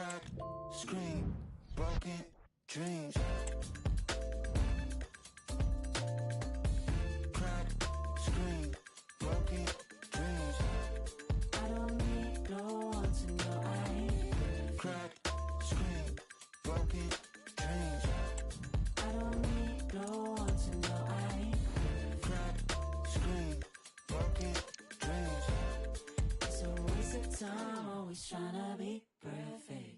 Crack, scream, broken dreams. Crack, scream, broken dreams. I don't need no one to know I ain't. Crack, scream, broken dreams. I don't need no one to know I ain't. Crack, scream, broken dreams. It's a waste of time, always tryna be perfect.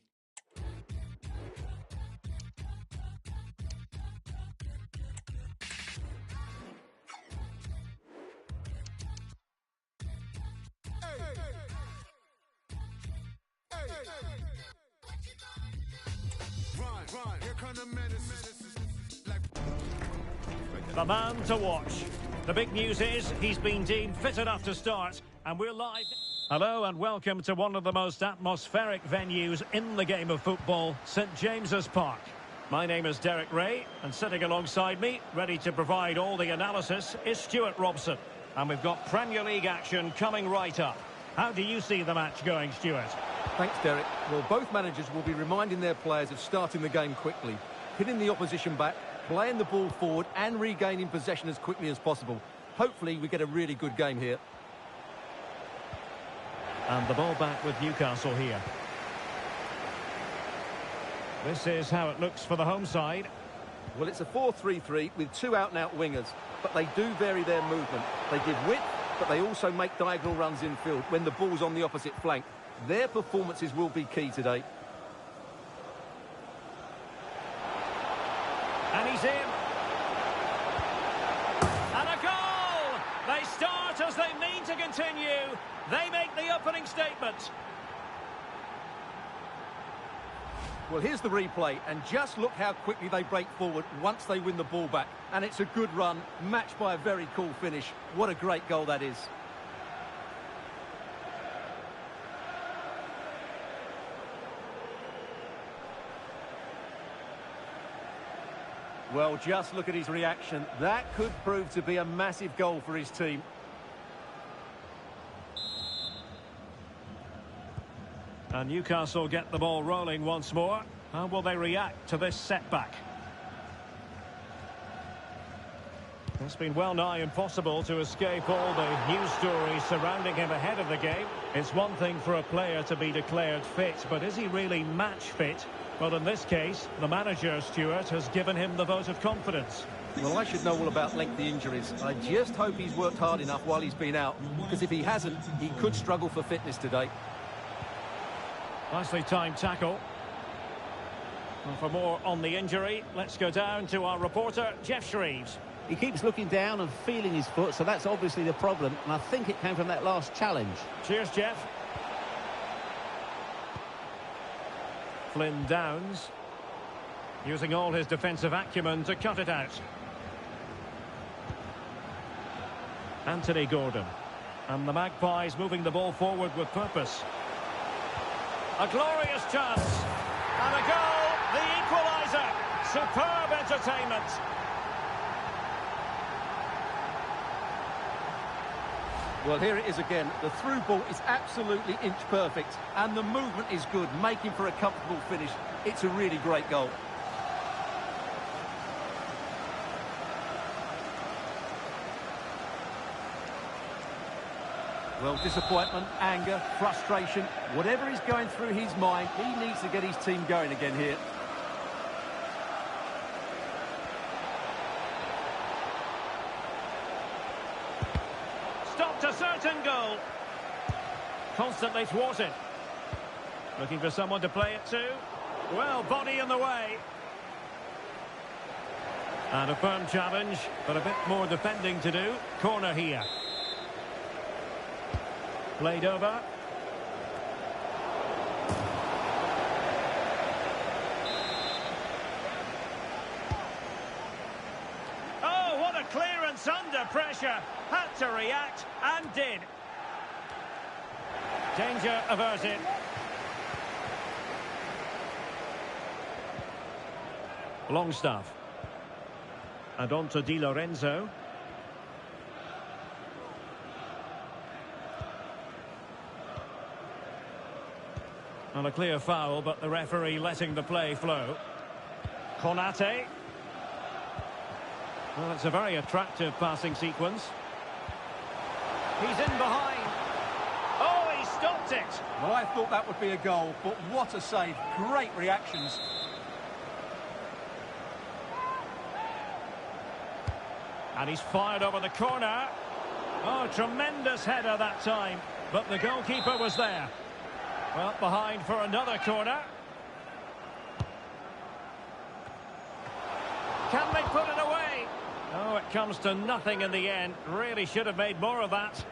The man to watch. The big news is he's been deemed fit enough to start, and we're live. Hello and welcome to one of the most atmospheric venues in the game of football, St James's Park. My name is Derek Ray, and sitting alongside me, ready to provide all the analysis, is Stuart Robson. And we've got Premier League action coming right up. How do you see the match going, Stuart? Thanks, Derek. Well, both managers will be reminding their players of starting the game quickly, hitting the opposition back, playing the ball forward and regaining possession as quickly as possible. Hopefully we get a really good game here. And the ball back with Newcastle here. This is how it looks for the home side. Well, it's a 4-3-3 with two out-and-out wingers, but they do vary their movement. They give width, but they also make diagonal runs infield when the ball's on the opposite flank. Their performances will be key today. And he's in. And a goal! They start as they mean to continue. They make the opening statement. Well, here's the replay, and just look how quickly they break forward once they win the ball back. And it's a good run, matched by a very cool finish. What a great goal that is. Well, just look at his reaction. That could prove to be a massive goal for his team. And Newcastle get the ball rolling once more. How will they react to this setback? It's been well nigh impossible to escape all the news stories surrounding him ahead of the game. It's one thing for a player to be declared fit, but is he really match fit? Well, in this case, the manager, Stuart, has given him the vote of confidence. Well, I should know all about lengthy injuries. I just hope he's worked hard enough while he's been out, because if he hasn't, he could struggle for fitness today. Nicely timed tackle. And for more on the injury, let's go down to our reporter, Jeff Shreves. He keeps looking down and feeling his foot, so that's obviously the problem, and I think it came from that last challenge. Cheers, Jeff. Flynn Downs, using all his defensive acumen to cut it out. Anthony Gordon. And the Magpies moving the ball forward with purpose. A glorious chance. And a goal, the equaliser. Superb entertainment. Well, here it is again. The through ball is absolutely inch perfect, and the movement is good, making for a comfortable finish. It's a really great goal. Well, disappointment, anger, frustration, whatever is going through his mind, he needs to get his team going again here. Stopped a certain goal. Constantly thwarted. Looking for someone to play it to. Well, body in the way. And a firm challenge, but a bit more defending to do. Corner here. Played over. Oh, what a clearance under pressure. Had to react and did. Danger averted. Longstaff. And on to Di Lorenzo. And a clear foul, but the referee letting the play flow. Konate. Well, it's a very attractive passing sequence. He's in behind. Oh, he stopped it. Well, I thought that would be a goal, but what a save. Great reactions. And he's fired over the corner. Oh, tremendous header that time. But the goalkeeper was there. Well, behind for another corner. Can they put it away? Oh, it comes to nothing in the end. Really should have made more of that.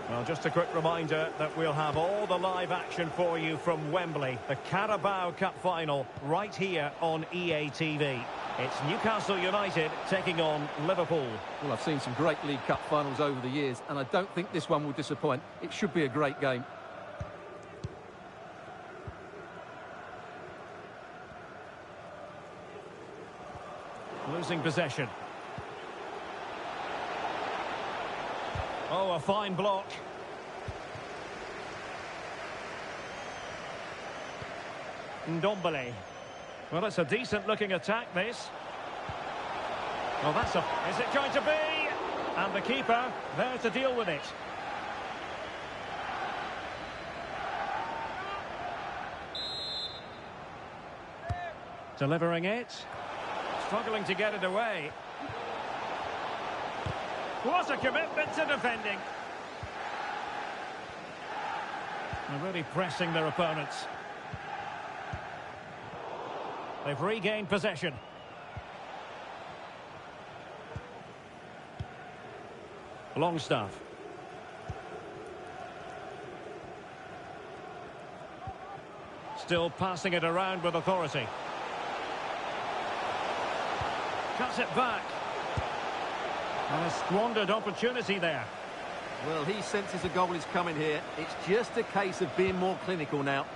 Well, just a quick reminder that we'll have all the live action for you from Wembley. The Carabao Cup final right here on EA TV. It's Newcastle United taking on Liverpool. Well, I've seen some great League Cup finals over the years, and I don't think this one will disappoint. It should be a great game. Losing possession. Oh, a fine block. Ndombele. Well, it's a decent-looking attack, this. Well, that's a... Is it going to be? And the keeper there to deal with it. Delivering it. Struggling to get it away. What a commitment to defending. They're really pressing their opponents. They've regained possession. Longstaff. Still passing it around with authority. Cuts it back. And a squandered opportunity there. Well, he senses a goal is coming here. It's just a case of being more clinical now.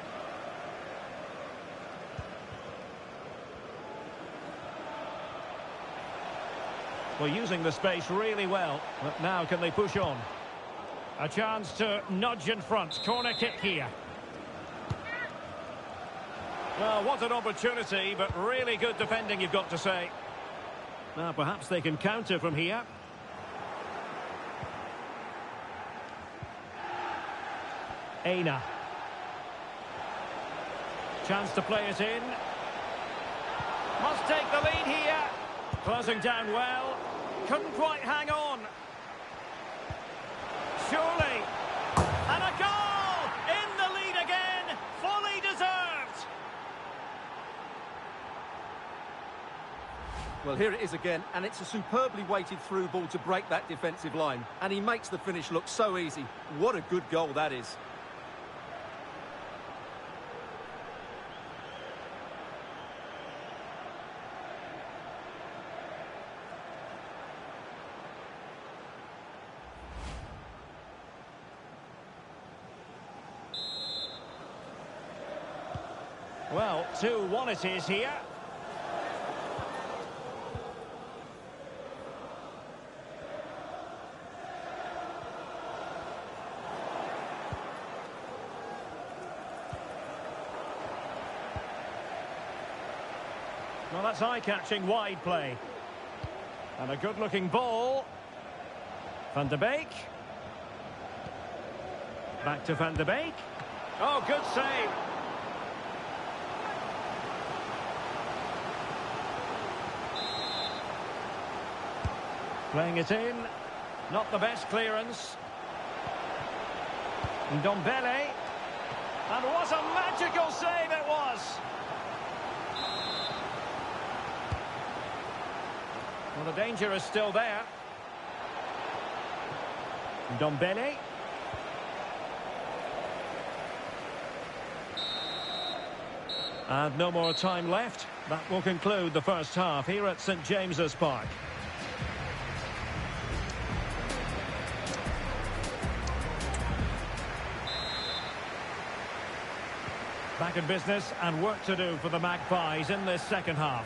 Well, using the space really well. But now can they push on? A chance to nudge in front. Corner kick here. Well, what an opportunity, but really good defending, you've got to say. Now, perhaps they can counter from here. Aina. Chance to play it in. Must take the lead here. Closing down well. Couldn't quite hang on. Surely. And a goal! In the lead again. Fully deserved. Well, here it is again, and it's a superbly weighted through ball to break that defensive line. And he makes the finish look so easy. What a good goal that is. Well, 2-1 it is here. Well, that's eye-catching wide play. And a good-looking ball. Van de Beek. Back to Van de Beek. Oh, good save. Playing it in. Not the best clearance. Ndombele. And what a magical save it was. Well, the danger is still there. Ndombele. And no more time left. That will conclude the first half here at St James's Park. Back in business and work to do for the Magpies in this second half.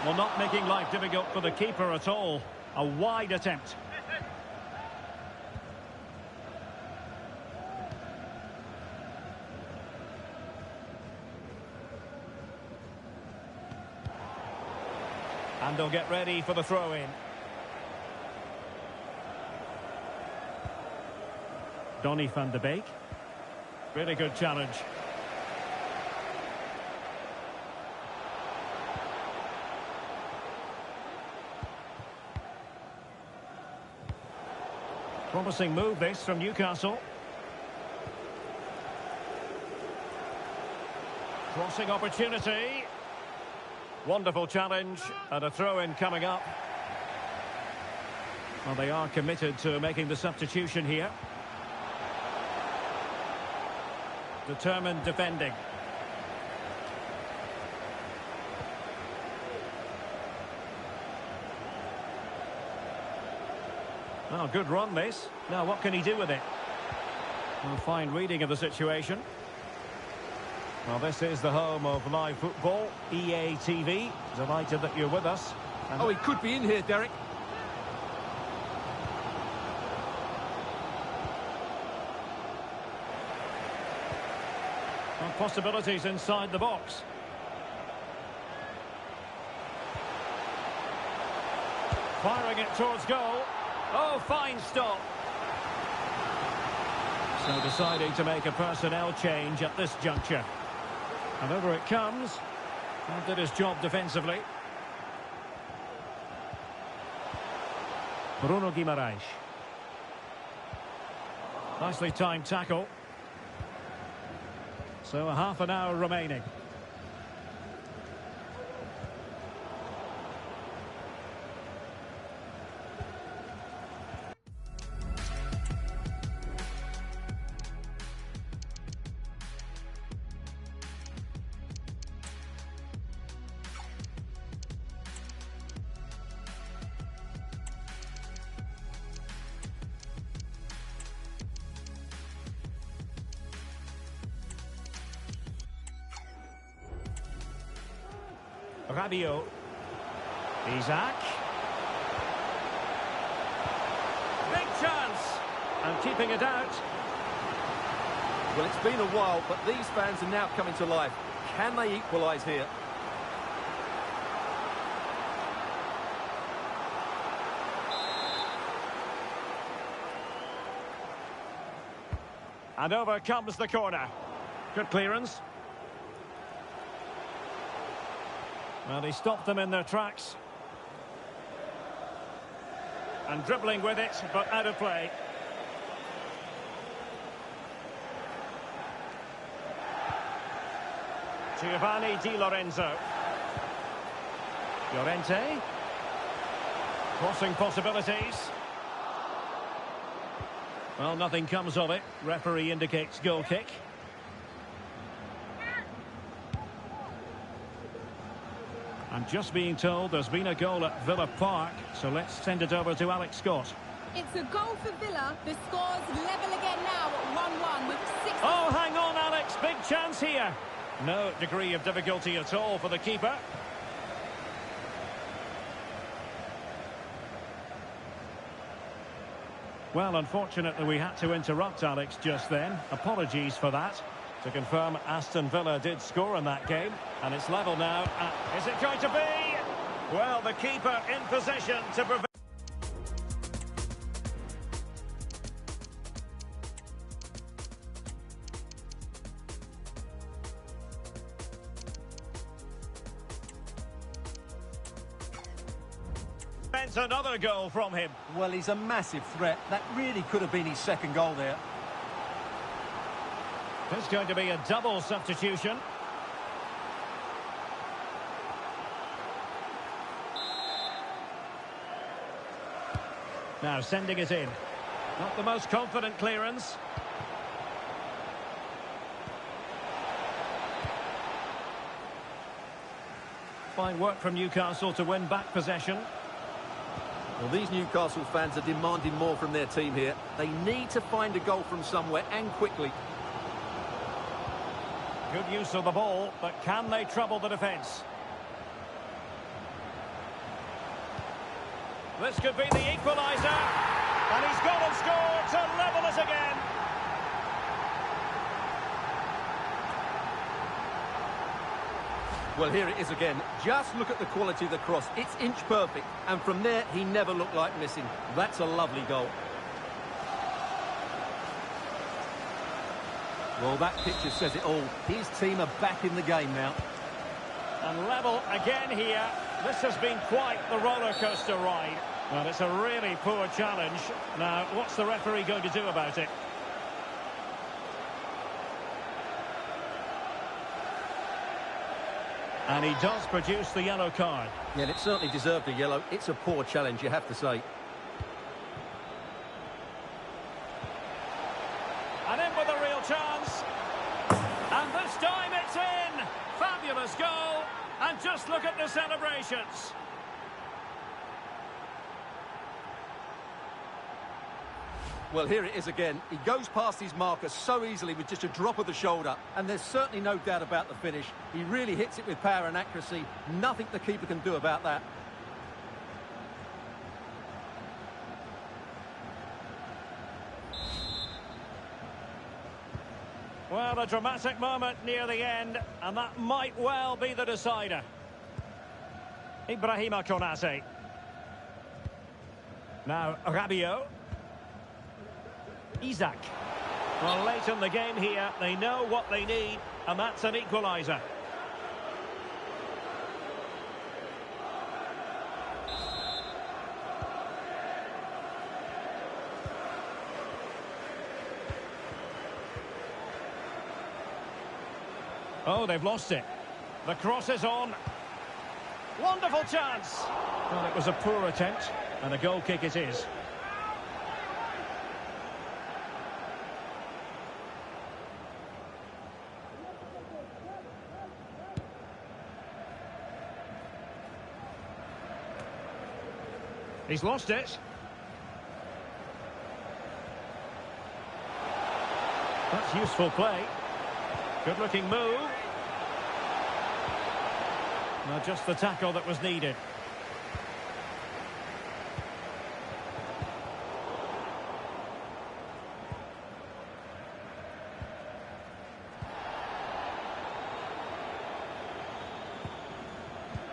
Well, not making life difficult for the keeper at all. A wide attempt. And they'll get ready for the throw-in. Donny van de Beek. Really good challenge. Promising move this from Newcastle. Crossing opportunity. Wonderful challenge and a throw-in coming up. Well, they are committed to making the substitution here. Determined defending. Well, good run this. Now, what can he do with it? Well, fine reading of the situation. Well, this is the home of live football, EA TV. Delighted that you're with us. Oh, he could be in here, Derek. Well, possibilities inside the box. Firing it towards goal. Oh, fine stop. So deciding to make a personnel change at this juncture. And over it comes. And did his job defensively. Bruno Guimaraes. Nicely timed tackle. So a half an hour remaining. Rabiot. Isaac. Big chance. And keeping it out. Well, it's been a while, but these fans are now coming to life. Can they equalise here? And over comes the corner. Good clearance. Well, he stopped them in their tracks. And dribbling with it, but out of play. Giovanni Di Lorenzo. Llorente. Crossing possibilities. Well, nothing comes of it. Referee indicates goal kick. I'm just being told there's been a goal at Villa Park, so let's send it over to Alex Scott. It's a goal for Villa. The score's level again now at 1-1 with 6... Oh, hang on, Alex. Big chance here. No degree of difficulty at all for the keeper. Well, unfortunately, we had to interrupt Alex just then. Apologies for that. To confirm, Aston Villa did score in that game. And it's level now. Is it going to be? Well, the keeper in possession to prevent... Another goal from him. Well, he's a massive threat. That really could have been his second goal there. There's going to be a double substitution. Now sending it in. Not the most confident clearance. Fine work from Newcastle to win back possession. Well, these Newcastle fans are demanding more from their team here. They need to find a goal from somewhere, and quickly. Good use of the ball, but can they trouble the defence? This could be the equaliser. And he's gone and scored to level us again. Well, here it is again. Just look at the quality of the cross. It's inch perfect. And from there, he never looked like missing. That's a lovely goal. Well, that picture says it all. His team are back in the game now. And level again here. This has been quite the roller coaster ride. Well, it's a really poor challenge. Now, what's the referee going to do about it? And he does produce the yellow card. Yeah, and it certainly deserved a yellow. It's a poor challenge, you have to say. And in with a real chance. And this time it's in. Fabulous goal. And just look at the celebrations. Well, here it is again. He goes past his marker so easily with just a drop of the shoulder. And there's certainly no doubt about the finish. He really hits it with power and accuracy. Nothing the keeper can do about that. Well, a dramatic moment near the end, and that might well be the decider. Ibrahima Konate. Now, Rabiot. Isaac. Well, late in the game here, they know what they need, and that's an equaliser. Oh, they've lost it. The cross is on. Wonderful chance. Well, it was a poor attempt, and a goal kick it is. He's lost it. That's useful play. Good-looking move. Now just the tackle that was needed.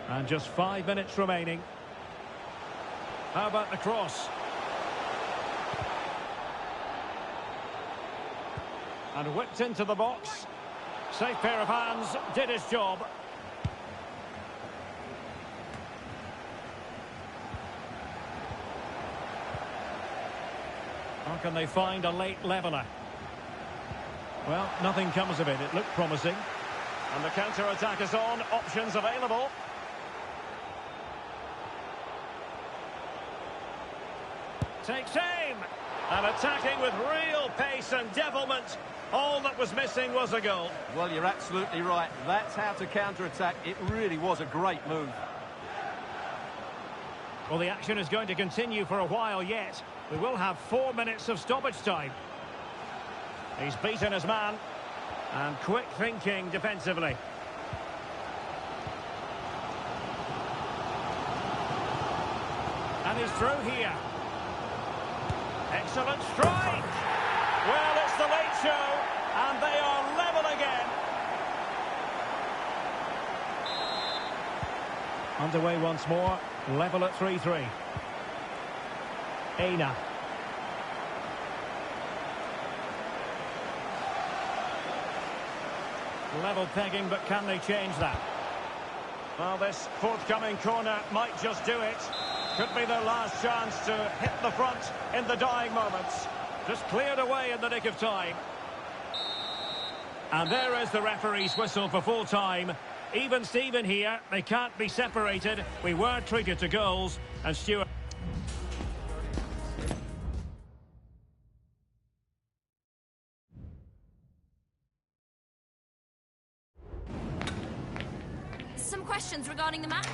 And just 5 minutes remaining. How about the cross? And whipped into the box. Safe pair of hands, did his job. How can they find a late leveller? Well, nothing comes of it. It looked promising. And the counter-attack is on. Options available. Takes aim. And attacking with real pace and devilment. All that was missing was a goal. Well, you're absolutely right. That's how to counter-attack. It really was a great move. Well, the action is going to continue for a while yet. We will have 4 minutes of stoppage time. He's beaten his man. And quick thinking defensively. And he's through here. Excellent strike. Well, it's the late show, and they are level again. Underway once more, level at 3-3. Aina. Level pegging, but can they change that? Well, this forthcoming corner might just do it. Could be their last chance to hit the front in the dying moments. Just cleared away in the nick of time. And there is the referee's whistle for full time. Even Steven here, they can't be separated. We were treated to goals, and Stuart... Some questions regarding the match?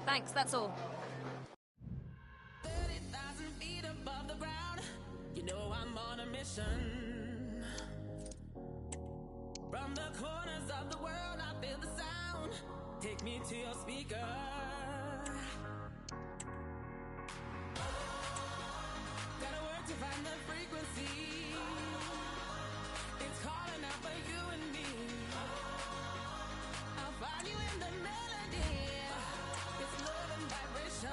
Thanks, that's all. 30,000 feet above the ground. You know I'm on a mission. From the corners of the world, I feel the sound. Take me to your speaker. Gotta work to find the frequency. It's calling out for you and me. I'll find you in the melody. It's love and vibration.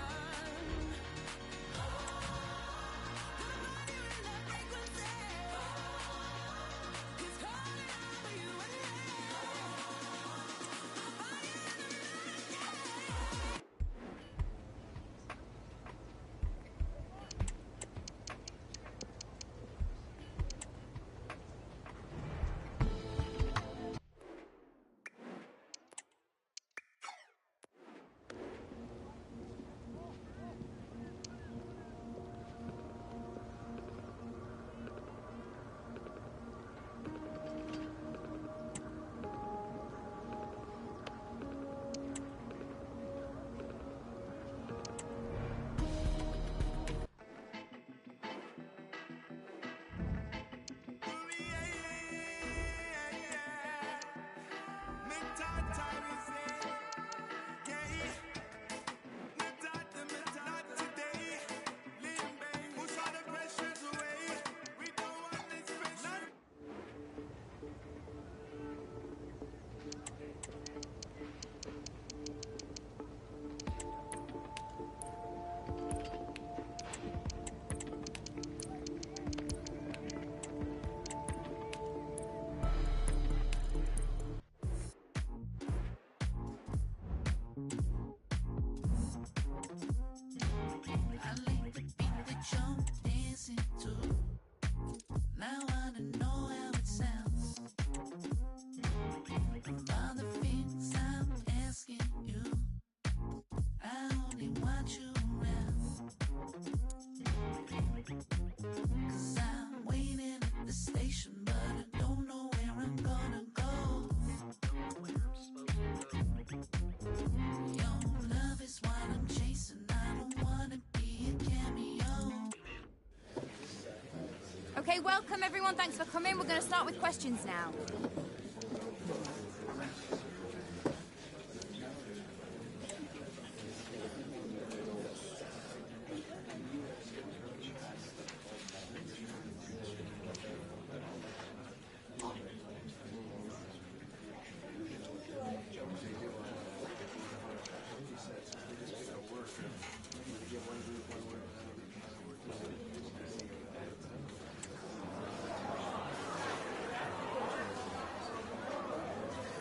Okay, welcome everyone. Thanks for coming. We're going to start with questions now.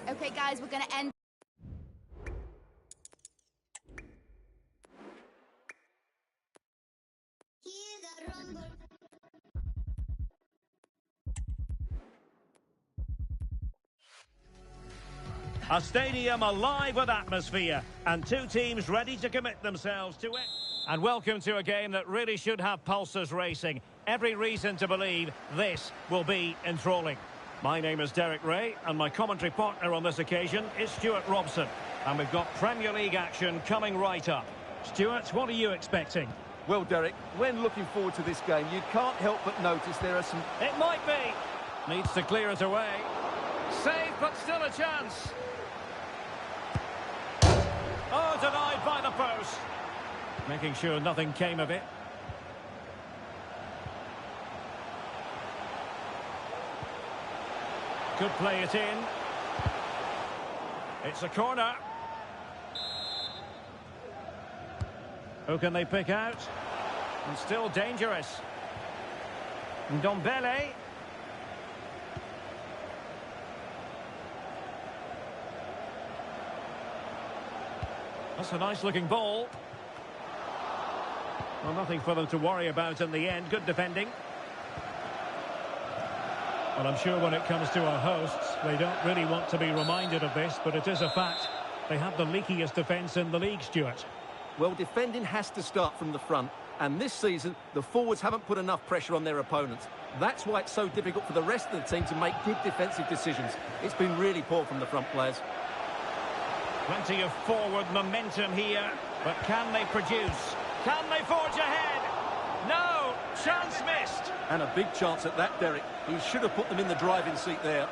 Okay, guys, we're going to end. A stadium alive with atmosphere and two teams ready to commit themselves to it. And welcome to a game that really should have pulses racing. Every reason to believe this will be enthralling. My name is Derek Ray, and my commentary partner on this occasion is Stuart Robson. And we've got Premier League action coming right up. Stuart, what are you expecting? Well, Derek, when looking forward to this game, you can't help but notice there are some... It might be. Needs to clear it away. Save, but still a chance. Oh, denied by the post. Making sure nothing came of it. Could play it in. It's a corner. Who can they pick out? And still dangerous. Ndombele. That's a nice-looking ball. Well, nothing for them to worry about in the end. Good defending. Well, I'm sure when it comes to our hosts, they don't really want to be reminded of this, but it is a fact. They have the leakiest defence in the league, Stuart. Well, defending has to start from the front, and this season, the forwards haven't put enough pressure on their opponents. That's why it's so difficult for the rest of the team to make good defensive decisions. It's been really poor from the front players. Plenty of forward momentum here, but can they produce? Can they forge ahead? No! Chance missed! And a big chance at that, Derek. He should have put them in the driving seat there.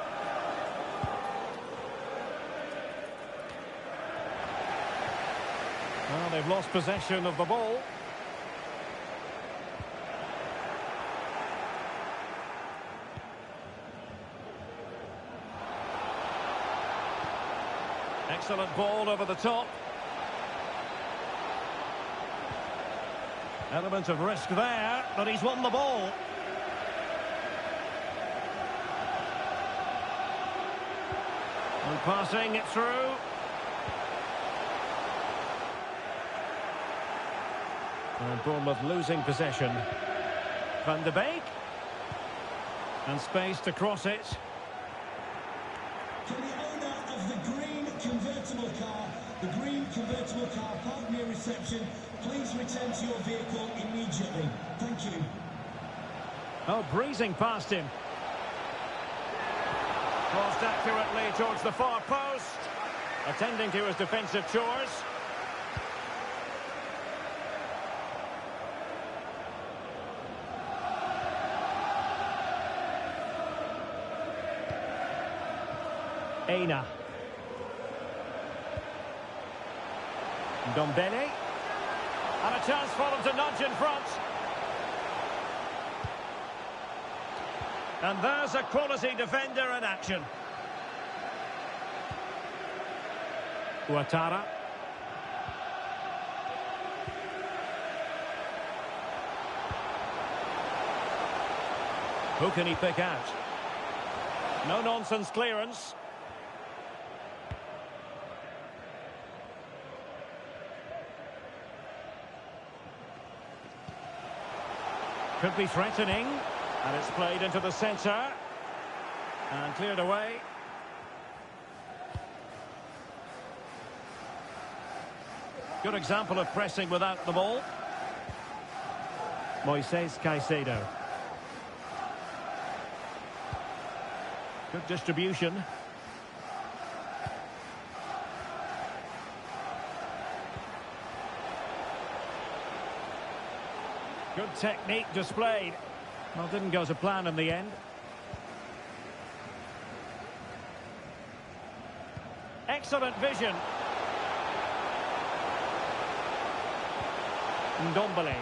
Well, they've lost possession of the ball. Excellent ball over the top. Element of risk there, but he's won the ball. And passing it through. And Bournemouth losing possession. Van de Beek. And space to cross it. Can the owner of the green convertible car park near reception, please return to your vehicle immediately? Thank you. Oh, breezing past him. Crossed accurately towards the far post. Attending to his defensive chores. Aina. Ndombele. And a chance for them to nudge in front. And there's a quality defender in action. Ouattara. Who can he pick out? No-nonsense clearance. Could be threatening, and it's played into the centre, and cleared away. Good example of pressing without the ball. Moises Caicedo. Good distribution. Good technique displayed. Well, didn't go to plan in the end. Excellent vision. Ndombele.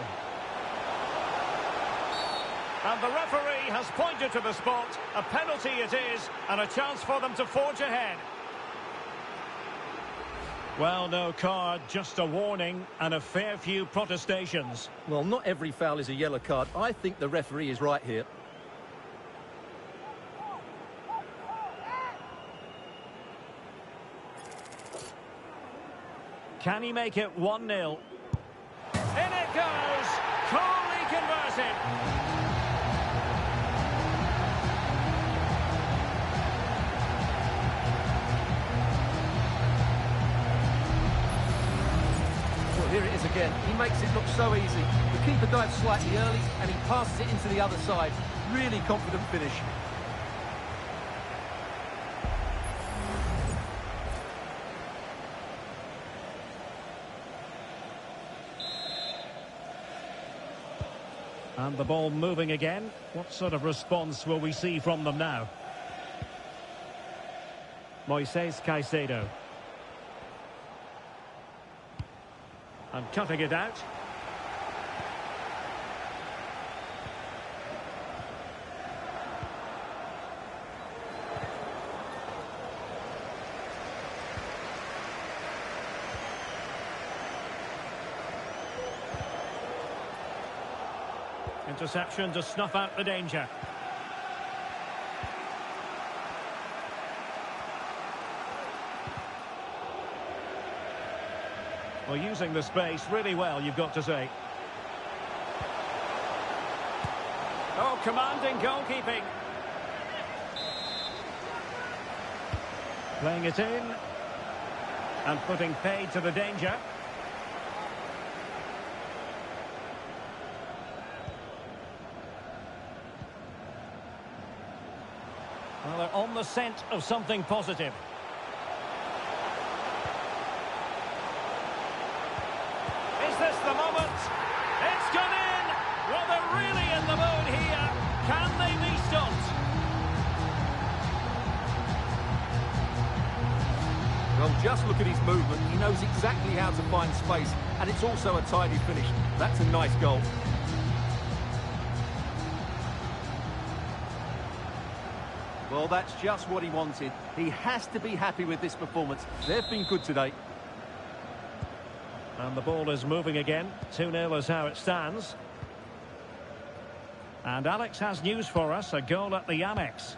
And the referee has pointed to the spot. A penalty it is, and a chance for them to forge ahead. Well, no card, just a warning and a fair few protestations. Well, not every foul is a yellow card. I think the referee is right here. Can he make it 1-0? In it goes! Coolly converted! Here it is again. He makes it look so easy. The keeper dives slightly early and he passes it into the other side. Really confident finish. And the ball moving again. What sort of response will we see from them now? Moises Caicedo. And cutting it out. Interception to snuff out the danger. Well, using the space really well, you've got to say. Oh, commanding goalkeeping. Playing it in. And putting paid to the danger. Well, they're on the scent of something positive. Well, just look at his movement. He knows exactly how to find space, and it's also a tidy finish. That's a nice goal. Well, that's just what he wanted. He has to be happy with this performance. They've been good today. And the ball is moving again. 2-0 is how it stands. And Alex has news for us, a goal at the Amex.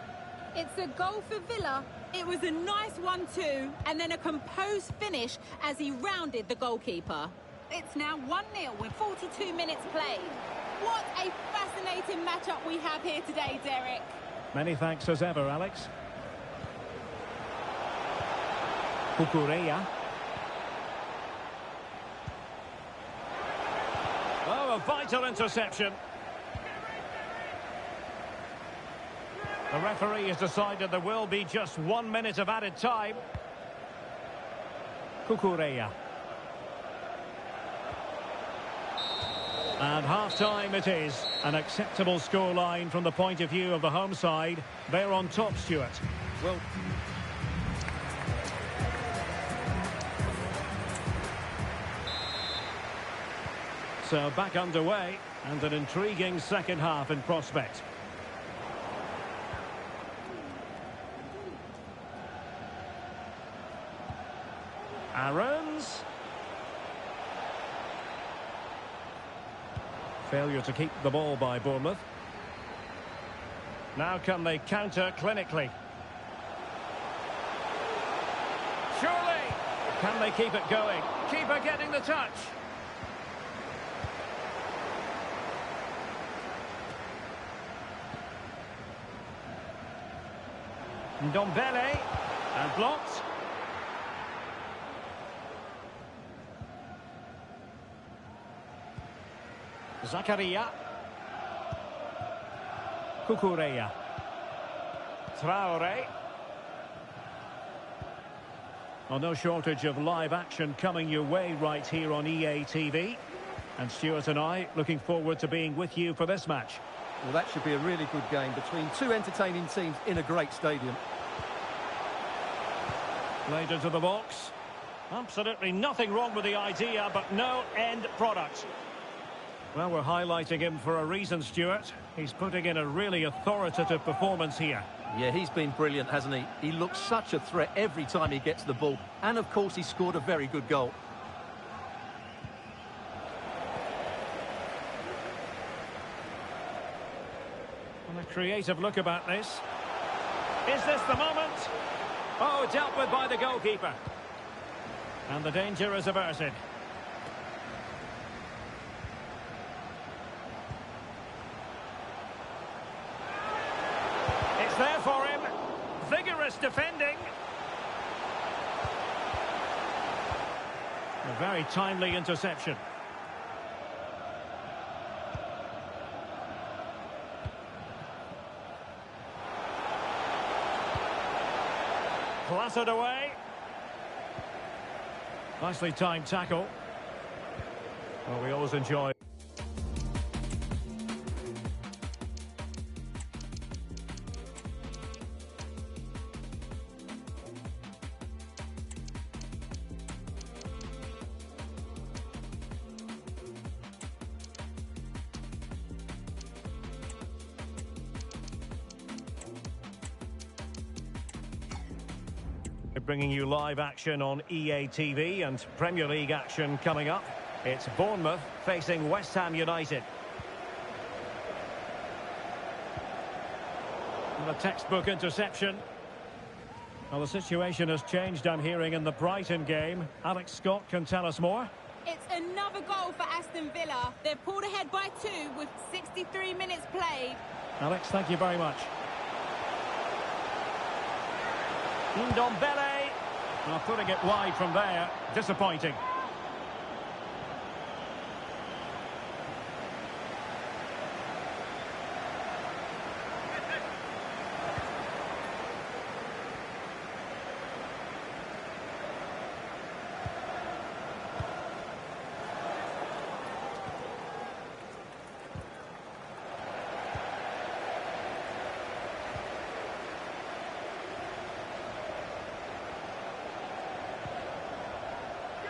It's a goal for Villa. It was a nice 1-2 and then a composed finish as he rounded the goalkeeper. It's now 1-0 with 42 minutes played. What a fascinating matchup we have here today, Derek. Many thanks as ever, Alex. Cucurella. Oh, a vital interception. The referee has decided there will be just 1 minute of added time. Cucurella. And half-time it is. An acceptable scoreline from the point of view of the home side. They're on top, Stuart. Well, so back underway, and an intriguing second half in prospect. Aarons. Failure to keep the ball by Bournemouth. Now can they counter clinically? Surely! Can they keep it going? Keeper getting the touch. Ndombele. And blocked. Zakaria. Cucurella. Traore. Well, no shortage of live action coming your way right here on EA TV. And Stuart and I looking forward to being with you for this match. well, that should be a really good game between two entertaining teams in a great stadium. Played into the box. Absolutely nothing wrong with the idea, but no end product. Well, we're highlighting him for a reason, Stuart. He's putting in a really authoritative performance here. Yeah, he's been brilliant, hasn't he? He looks such a threat every time he gets the ball. And, of course, he scored a very good goal. And a creative look about this. Is this the moment? Oh, dealt with by the goalkeeper. And the danger is averted. It's there for him. Vigorous defending. A very timely interception. Clattered away. Nicely timed tackle. Well, we always enjoy. Bringing you live action on EA TV and Premier League action coming up. It's Bournemouth facing West Ham United. And a textbook interception. Well, the situation has changed, I'm hearing, in the Brighton game. Alex Scott can tell us more. It's another goal for Aston Villa. They've pulled ahead by 2 with 63 minutes played. Alex, thank you very much. Ndombele. Well, putting it wide from there. Disappointing.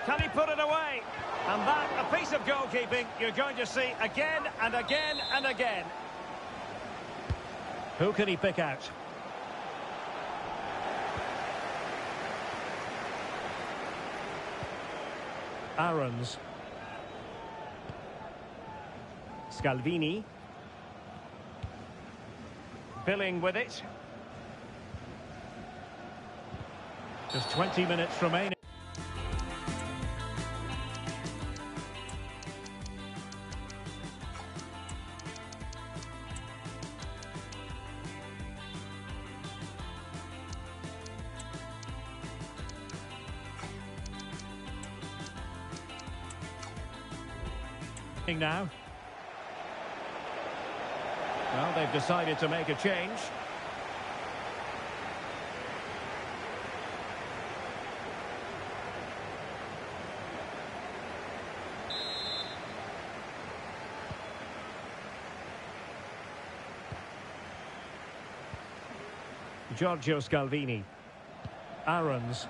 Can he put it away? And that, a piece of goalkeeping you're going to see again and again and again. Who can he pick out? Aarons. Scalvini. Billing with it. Just 20 minutes remaining. Now. Well, they've decided to make a change. Giorgio Scalvini. Aarons.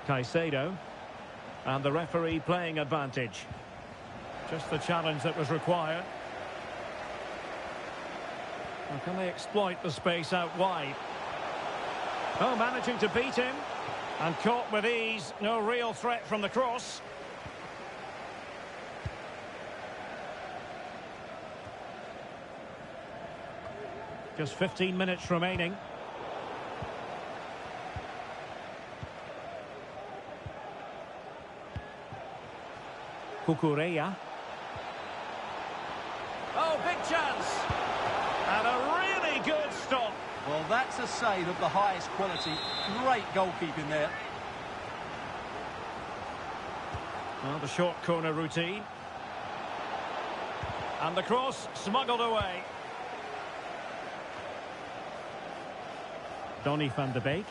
Caicedo. And the referee playing advantage. Just the challenge that was required. And can they exploit the space out wide? Oh, managing to beat him. And caught with ease. No real threat from the cross. Just 15 minutes remaining. Cucurella. Oh, big chance. And a really good stop. Well, that's a save of the highest quality. Great goalkeeping there. Well, the short corner routine. And the cross smuggled away. Donny van de Beek.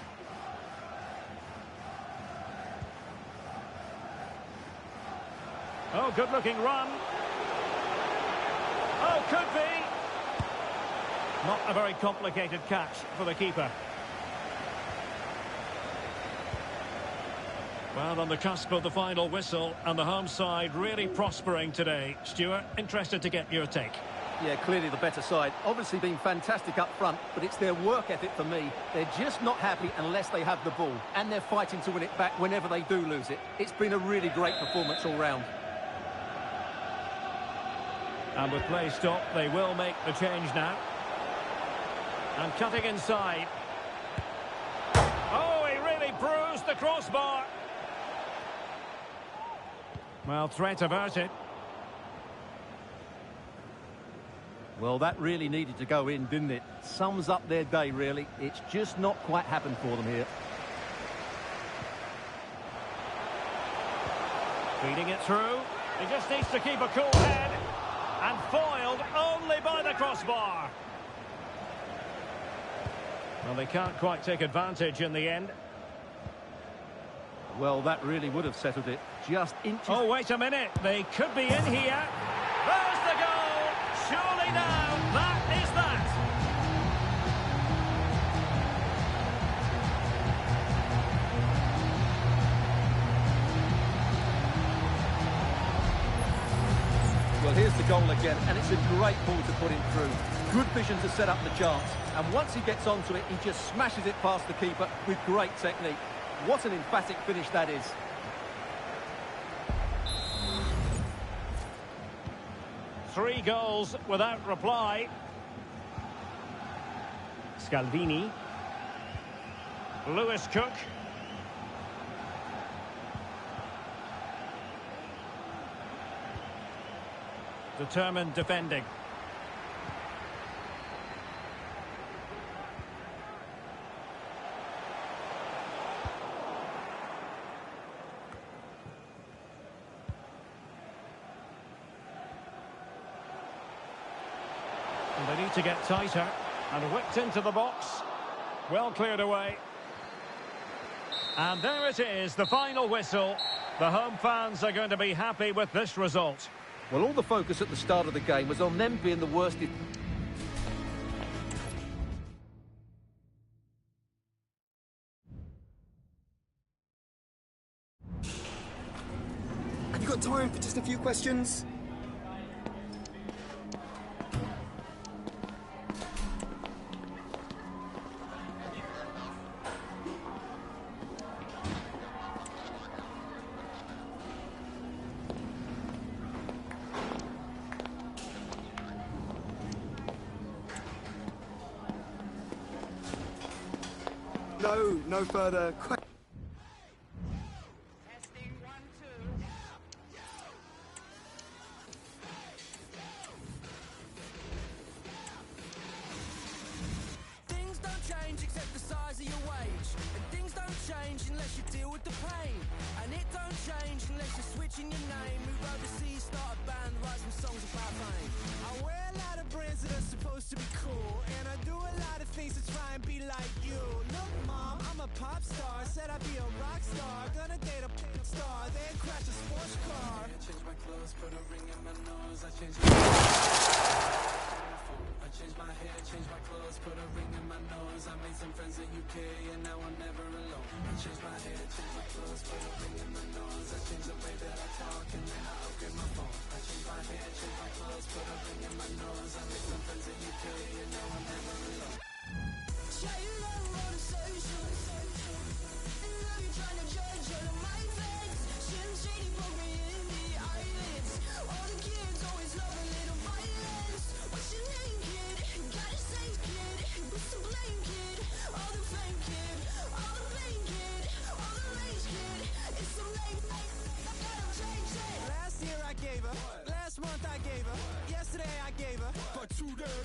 Oh, good-looking run. Oh, could be. Not a very complicated catch for the keeper. Well, on the cusp of the final whistle, and the home side really prospering today. Stuart, interested to get your take. Yeah, clearly the better side. Obviously been fantastic up front, but it's their work ethic for me. They're just not happy unless they have the ball, and they're fighting to win it back whenever they do lose it. It's been a really great performance all round. And with play stopped, they will make the change now. And cutting inside. Oh, he really bruised the crossbar. Well, threat averted. Well, that really needed to go in, didn't it? Sums up their day, really. It's just not quite happened for them here. Feeding it through. He just needs to keep a cool head. And foiled only by the crossbar. Well, they can't quite take advantage in the end. Well, that really would have settled it. Just inches... Oh, wait a minute. They could be in here. There's the goal. Surely now, that is that. Well, here's the goal again, and it's a great ball to put him through. Good vision to set up the chance. And once he gets onto it, he just smashes it past the keeper with great technique. What an emphatic finish that is. Three goals without reply. Scalvini. Lewis Cook. Determined defending. And they need to get tighter. And whipped into the box. Well cleared away. And there it is, the final whistle. The home fans are going to be happy with this result. Well, all the focus at the start of the game was on them being the worst... got time for just a few questions? No further questions. Things don't change except the size of your wage. And things don't change unless you deal with the pain. And it don't change unless you're switching your name. Move overseas, start a band, write some songs about fame. I wear a lot of brands that are supposed to be cool. And I do a lot of things to try and be like you. Look, Mom, I'm a pop star. Said I'd be a rock star. Gonna date a star, then crash a sports car. I changed my clothes, put a ring in my nose. I changed my hair, changed my clothes, put a ring in my nose. I made some friends in UK and now I'm never alone. I changed my hair, changed my clothes, put a ring in my nose. I changed the way that I talk and then I upgrade my phone. I changed my hair, changed my clothes, put a ring in my nose. I made some friends in UK and now I'm never alone. Yeah, you love motivation. And now you're trying to judge all of my fans. Slim Shady put me in the eyelids. All the kids always love a little violence. What's your name, kid? Gotta say, kid. Who's to blame, kid? All the fame, kid. All the pain, kid. All the rage, kid. It's so late. I gotta change it. Last year I gave her. Last month I gave her. Yesterday I gave her. But today,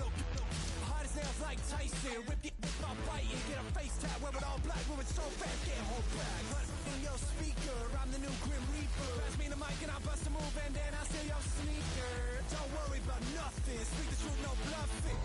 hard as nails like Tyson. Whip my bite and get a face tap. Wear it all black. Moving so fast, can't hold back. But in your speaker, I'm the new Grim Reaper. Pass me the mic and I bust a move and then I steal your sneaker. Don't worry about nothing. Speak the truth, no bluffing.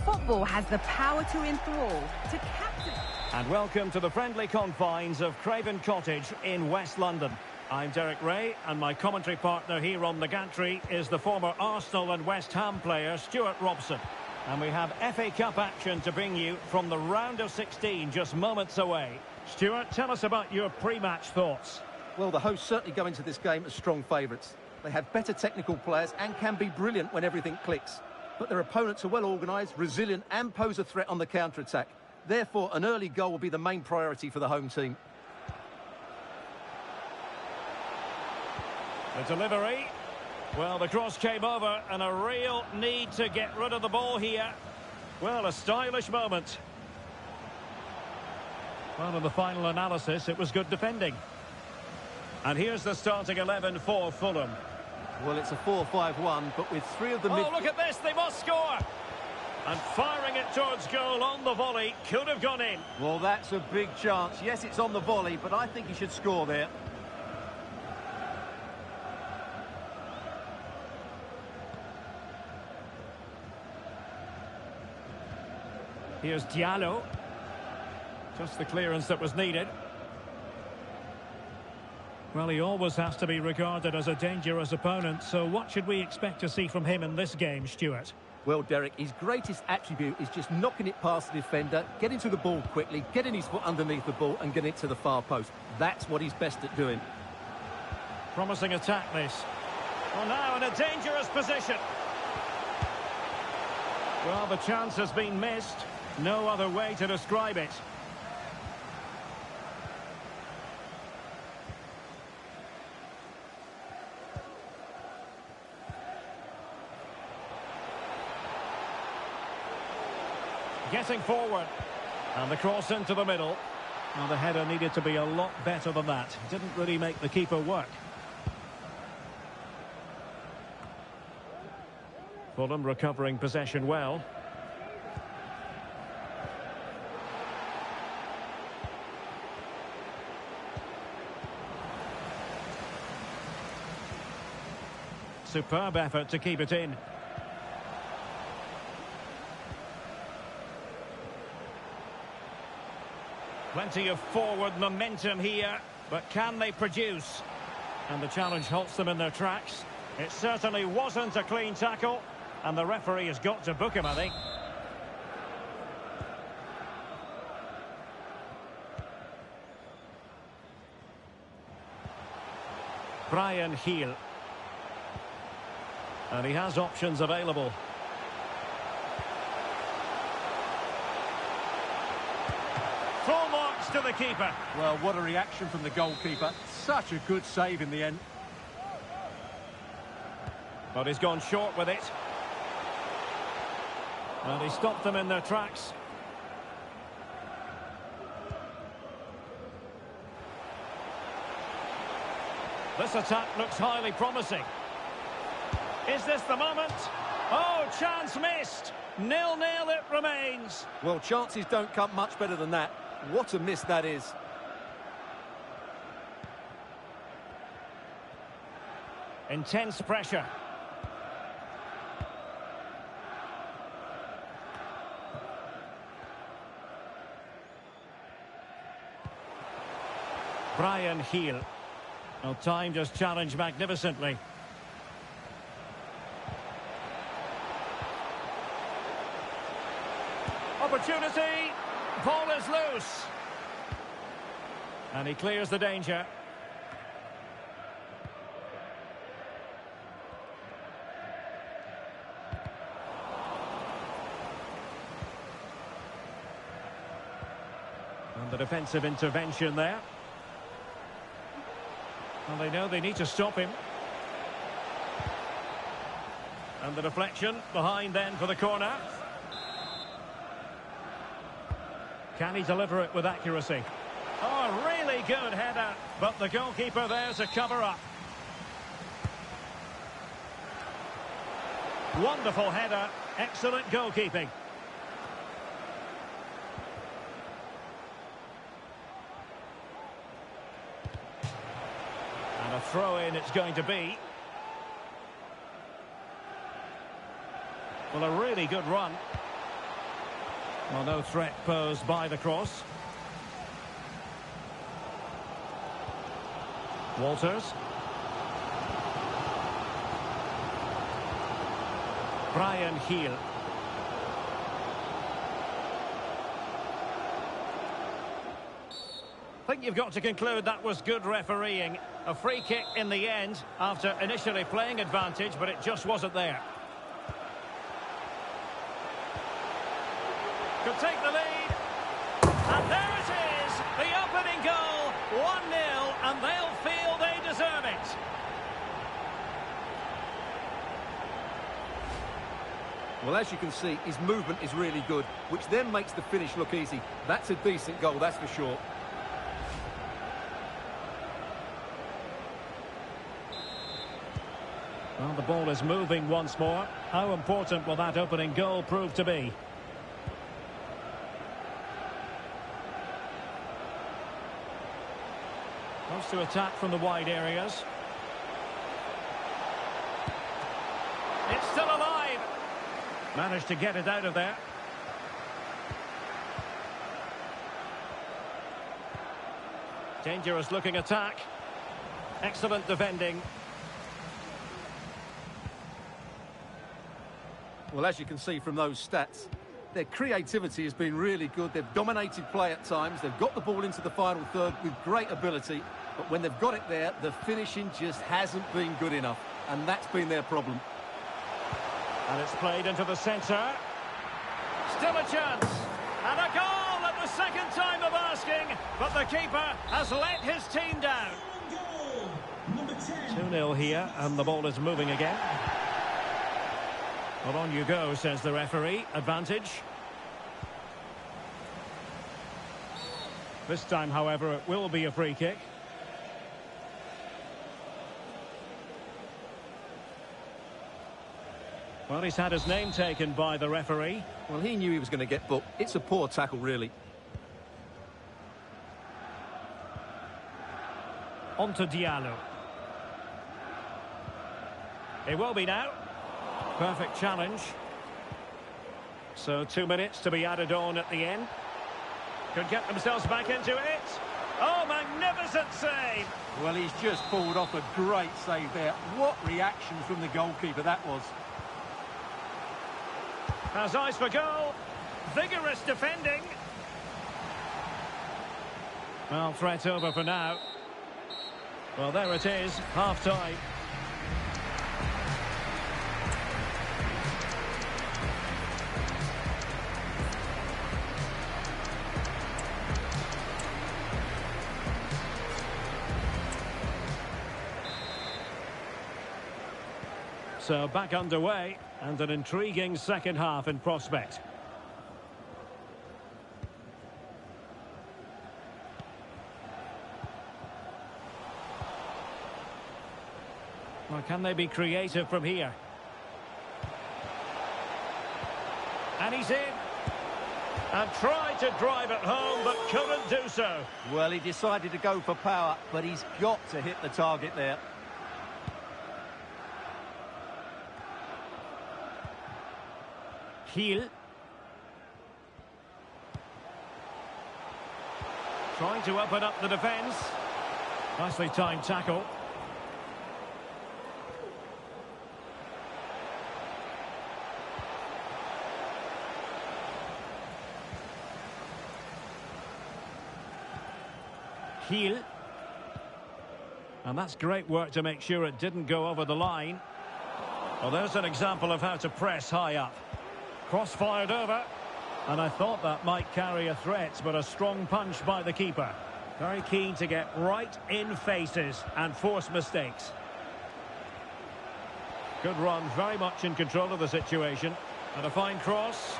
Football has the power to enthrall, to captivate. And welcome to the friendly confines of Craven Cottage in West London. I'm Derek Ray, and my commentary partner here on the gantry is the former Arsenal and West Ham player Stuart Robson. And we have FA Cup action to bring you from the round of 16 just moments away. Stuart, tell us about your pre-match thoughts. Well, the hosts certainly go into this game as strong favourites. They have better technical players and can be brilliant when everything clicks. But their opponents are well organised, resilient and pose a threat on the counter-attack. Therefore, an early goal will be the main priority for the home team. The delivery. Well, the cross came over and a real need to get rid of the ball here. Well, a stylish moment. Well, in the final analysis, it was good defending. And here's the starting 11 for Fulham. Well, it's a 4-5-1, but with three of the Oh, look at this, they must score! And firing it towards goal on the volley, could have gone in. Well, that's a big chance. Yes, it's on the volley, but I think he should score there. Here's Diallo. Just the clearance that was needed. Well, he always has to be regarded as a dangerous opponent, so what should we expect to see from him in this game, Stuart? Well, Derek, his greatest attribute is just knocking it past the defender, getting to the ball quickly, getting his foot underneath the ball and getting it to the far post. That's what he's best at doing. Promising attack, this. Well, now in a dangerous position. Well, the chance has been missed. No other way to describe it. Getting forward. And the cross into the middle. Well, the header needed to be a lot better than that. Didn't really make the keeper work. Fulham recovering possession well. Superb effort to keep it in. Plenty of forward momentum here, but can they produce? And the challenge halts them in their tracks. It certainly wasn't a clean tackle, and the referee has got to book him, I think. Brian Heel. And he has options available. Full marks to the keeper. Well, what a reaction from the goalkeeper. Such a good save in the end. But he's gone short with it. And he stopped them in their tracks. This attack looks highly promising. Is this the moment? Oh, chance missed. 0-0 it remains. Well, chances don't come much better than that. What a miss that is. Intense pressure. Brian Heel. Well, time just challenged magnificently. Opportunity. Ball is loose. And he clears the danger. And the defensive intervention there. And they know they need to stop him. And the deflection behind then for the corner. Can he deliver it with accuracy? Oh, really good header. But the goalkeeper there to cover up. Wonderful header. Excellent goalkeeping. And a throw-in it's going to be. Well, a really good run. Well, no threat posed by the cross. Walters. Brian Heel. I think you've got to conclude that was good refereeing. A free kick in the end after initially playing advantage, but it just wasn't there. Could take the lead. And there it is, the opening goal, 1-0, and they'll feel they deserve it. Well, as you can see, his movement is really good, which then makes the finish look easy. That's a decent goal, that's for sure. Well, the ball is moving once more. How important will that opening goal prove to be? Wants to attack from the wide areas. It's still alive. Managed to get it out of there. Dangerous looking attack. Excellent defending. Well, as you can see from those stats, their creativity has been really good. They've dominated play at times. They've got the ball into the final third with great ability. But when they've got it there, the finishing just hasn't been good enough. And that's been their problem. And it's played into the centre. Still a chance. And a goal at the second time of asking. But the keeper has let his team down. 2-0 here, and the ball is moving again. Well, on you go, says the referee. Advantage. This time, however, it will be a free kick. Well, he's had his name taken by the referee. Well, he knew he was going to get booked. It's a poor tackle, really. On to Diallo. It will be now. Perfect challenge. So 2 minutes to be added on at the end. Could get themselves back into it. Oh, magnificent save. Well, he's just pulled off a great save there. What reaction from the goalkeeper that was. Has eyes for goal. Vigorous defending. Well, threat over for now. Well, there it is, half-time. So back underway, and an intriguing second half in prospect. Well, can they be creative from here? And he's in. And tried to drive it home, but couldn't do so. Well, he decided to go for power, but he's got to hit the target there. Heel. Trying to open up the defence. Nicely timed tackle. Heel. And that's great work to make sure it didn't go over the line. Well, there's an example of how to press high up. Cross fired over, and I thought that might carry a threat, but a strong punch by the keeper. Very keen to get right in faces and force mistakes. Good run, very much in control of the situation. And a fine cross.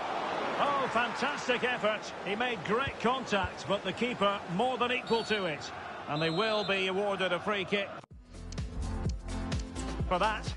Oh, fantastic effort. He made great contact, but the keeper more than equal to it. And they will be awarded a free kick for that.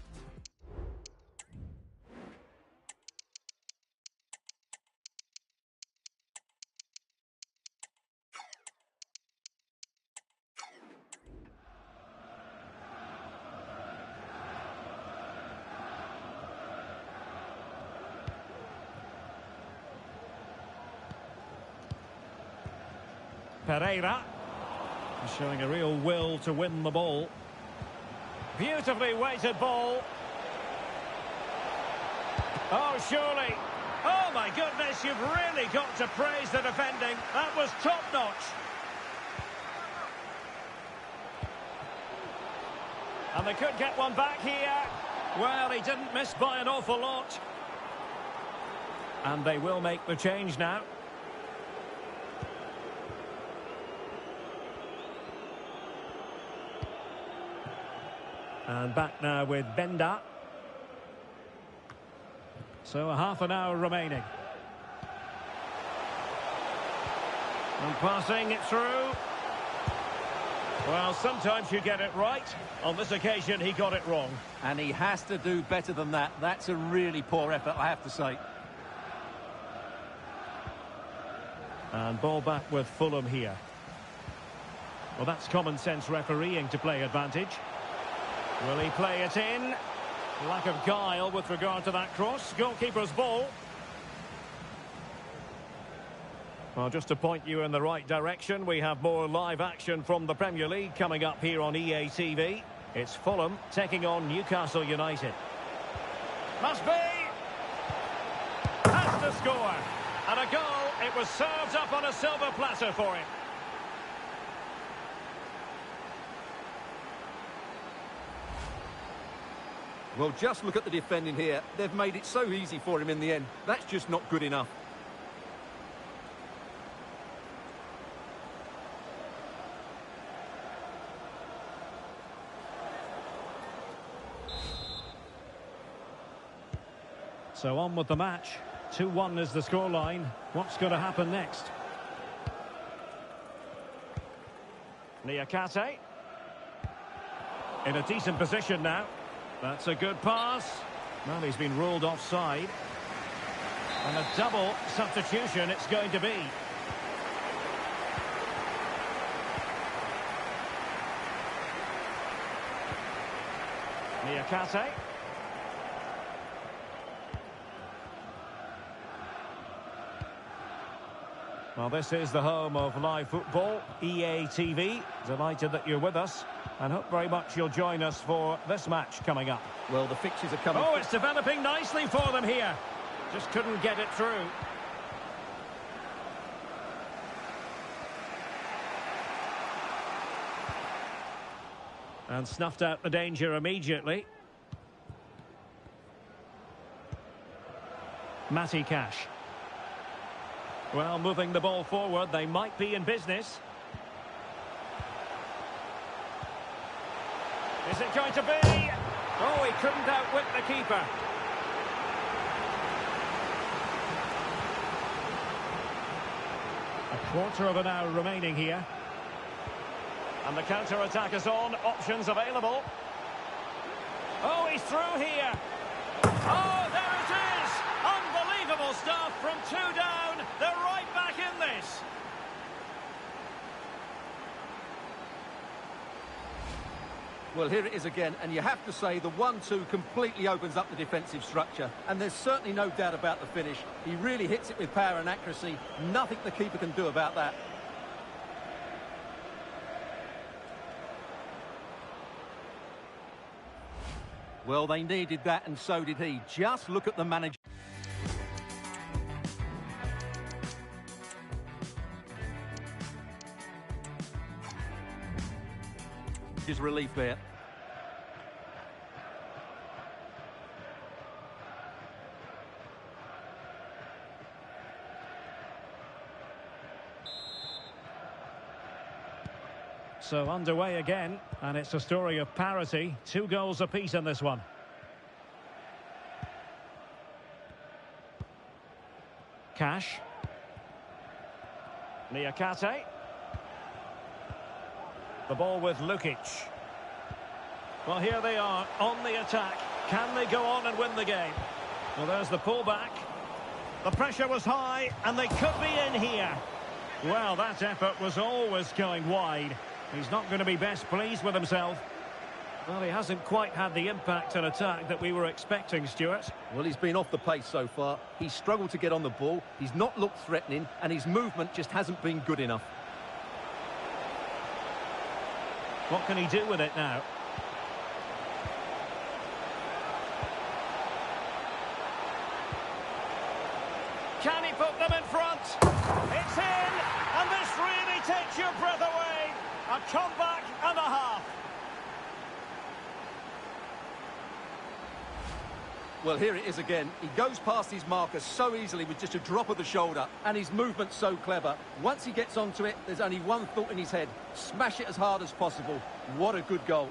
Pereira showing a real will to win the ball. Beautifully weighted ball. Oh, surely. Oh, my goodness, you've really got to praise the defending. That was top-notch. And they could get one back here. Well, he didn't miss by an awful lot. And they will make the change now. And back now with Benda. So a half an hour remaining. And passing it through. Well, sometimes you get it right. On this occasion, he got it wrong. And he has to do better than that. That's a really poor effort, I have to say. And ball back with Fulham here. Well, that's common sense refereeing to play advantage. Will he play it in? Lack of guile with regard to that cross. Goalkeeper's ball. Well, just to point you in the right direction, we have more live action from the Premier League coming up here on EA TV. It's Fulham taking on Newcastle United. Must be! Has to score! And a goal. It was served up on a silver platter for him. Well, just look at the defending here. They've made it so easy for him in the end. That's just not good enough. So on with the match. 2-1 is the scoreline. What's going to happen next? Niakate. In a decent position now. That's a good pass. Well, he's been ruled offside. And a double substitution it's going to be. Niakate. Well, this is the home of live football, EA TV. Delighted that you're with us, and hope very much you'll join us for this match coming up. Well, the fixtures are coming. Oh, it's developing nicely for them here. Just couldn't get it through. And snuffed out the danger immediately. Matty Cash. Well, moving the ball forward, they might be in business. Is it going to be? Oh, he couldn't outwit the keeper. A quarter of an hour remaining here. And the counter-attack is on. Options available. Oh, he's through here. Oh, there it is! Unbelievable stuff from 2 down. They're right back in this. Well, here it is again, and you have to say the 1-2 completely opens up the defensive structure. And there's certainly no doubt about the finish. He really hits it with power and accuracy. Nothing the keeper can do about that. Well, they needed that, and so did he. Just look at the manager. His relief there. So underway again, and it's a story of parity. 2 goals apiece in this one. Cash. Niakate. The ball with Lukic. Well, here they are on the attack. Can they go on and win the game? Well, there's the pullback. The pressure was high, and they could be in here. Well, that effort was always going wide. He's not going to be best pleased with himself. Well, he hasn't quite had the impact and attack that we were expecting, Stuart. Well, he's been off the pace so far. He's struggled to get on the ball. He's not looked threatening, and his movement just hasn't been good enough. What can he do with it now? Can he put them in front? It's in, and this really takes your breath away. A comeback and a half. Well, here it is again. He goes past his marker so easily with just a drop of the shoulder, and his movement's so clever. Once he gets onto it, there's only one thought in his head. Smash it as hard as possible. What a good goal.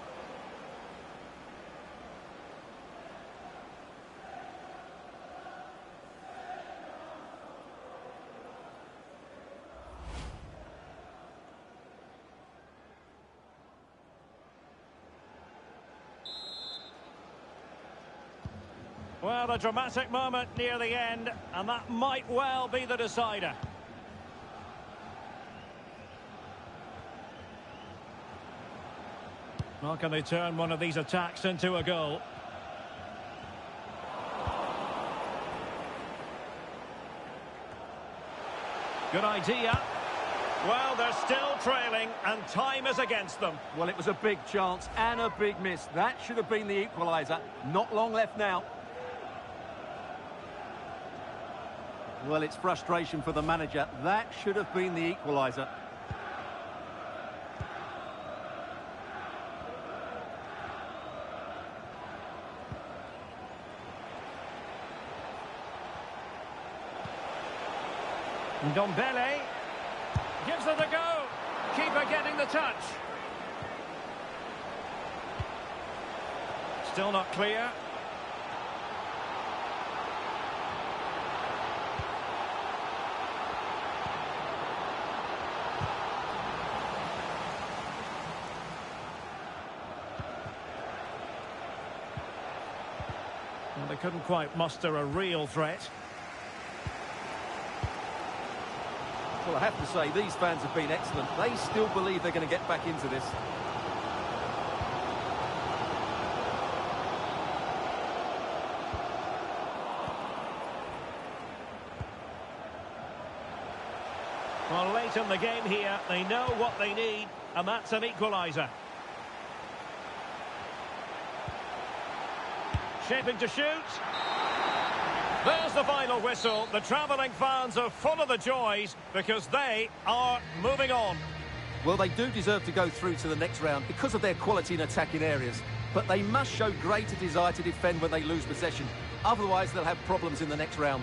Well, a dramatic moment near the end, and that might well be the decider. How can they turn one of these attacks into a goal? Good idea. Well, they're still trailing, and time is against them. Well, it was a big chance and a big miss. That should have been the equaliser. Not long left now. Well, it's frustration for the manager. That should have been the equaliser. Ndombele gives it a go. Keeper getting the touch. Still not clear. Well, they couldn't quite muster a real threat. Well, I have to say, these fans have been excellent. They still believe they're going to get back into this. Well, late in the game here, they know what they need, and that's an equaliser. Shaping to shoot. There's the final whistle. The travelling fans are full of the joys because they are moving on. Well, they do deserve to go through to the next round because of their quality in attacking areas. But they must show greater desire to defend when they lose possession. Otherwise, they'll have problems in the next round.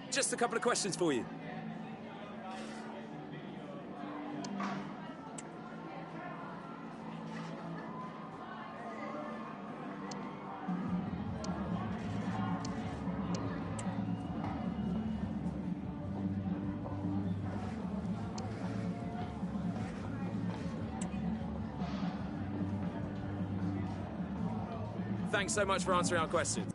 Just a couple of questions for you. Thanks so much for answering our questions.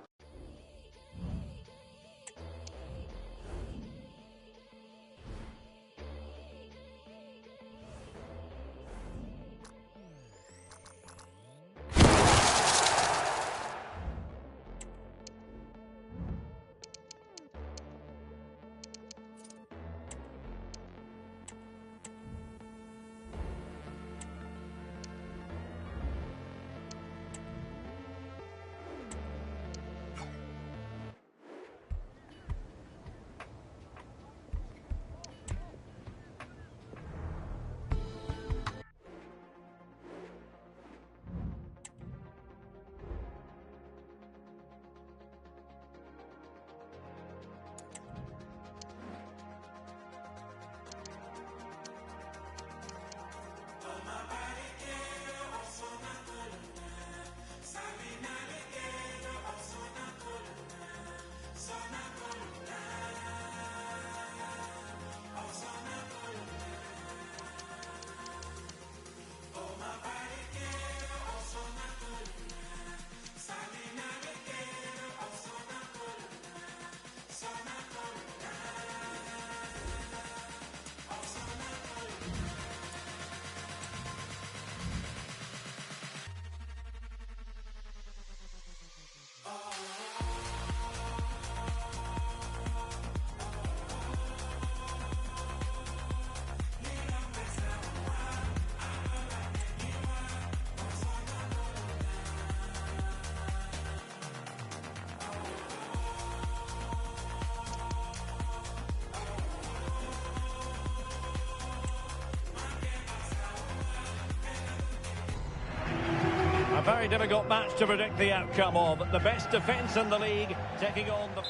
A very difficult match to predict the outcome of. The best defence in the league taking on the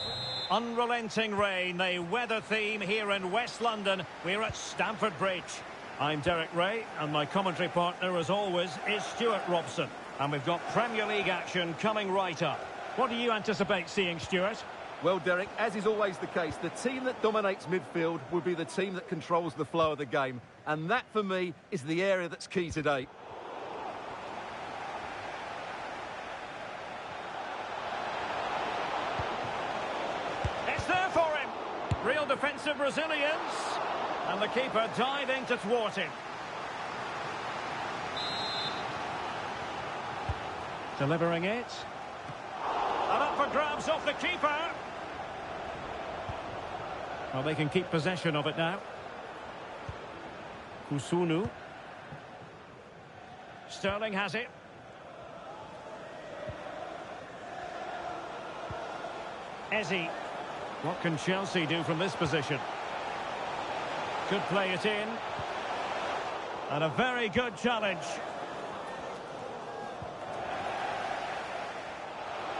unrelenting rain, the weather theme here in West London. We're at Stamford Bridge. I'm Derek Ray, and my commentary partner, as always, is Stuart Robson. And we've got Premier League action coming right up. What do you anticipate seeing, Stuart? Well, Derek, as is always the case, the team that dominates midfield will be the team that controls the flow of the game. And that, for me, is the area that's key today. Real defensive resilience, and the keeper diving to thwart it. Delivering it. And up for grabs off the keeper. Well, they can keep possession of it now. Kusunu. Sterling has it. Eze. What can Chelsea do from this position? Could play it in. And a very good challenge.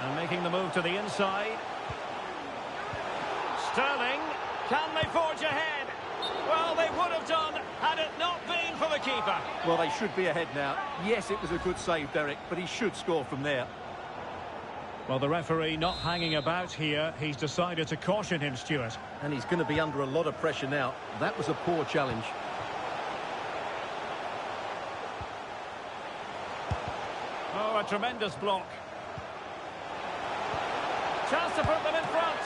And making the move to the inside. Sterling. Can they forge ahead? Well, they would have done had it not been for the keeper. Well, they should be ahead now. Yes, it was a good save, Derek, but he should score from there. Well, the referee not hanging about here. He's decided to caution him, Stuart. And he's going to be under a lot of pressure now. That was a poor challenge. Oh, a tremendous block. Chance to put them in front.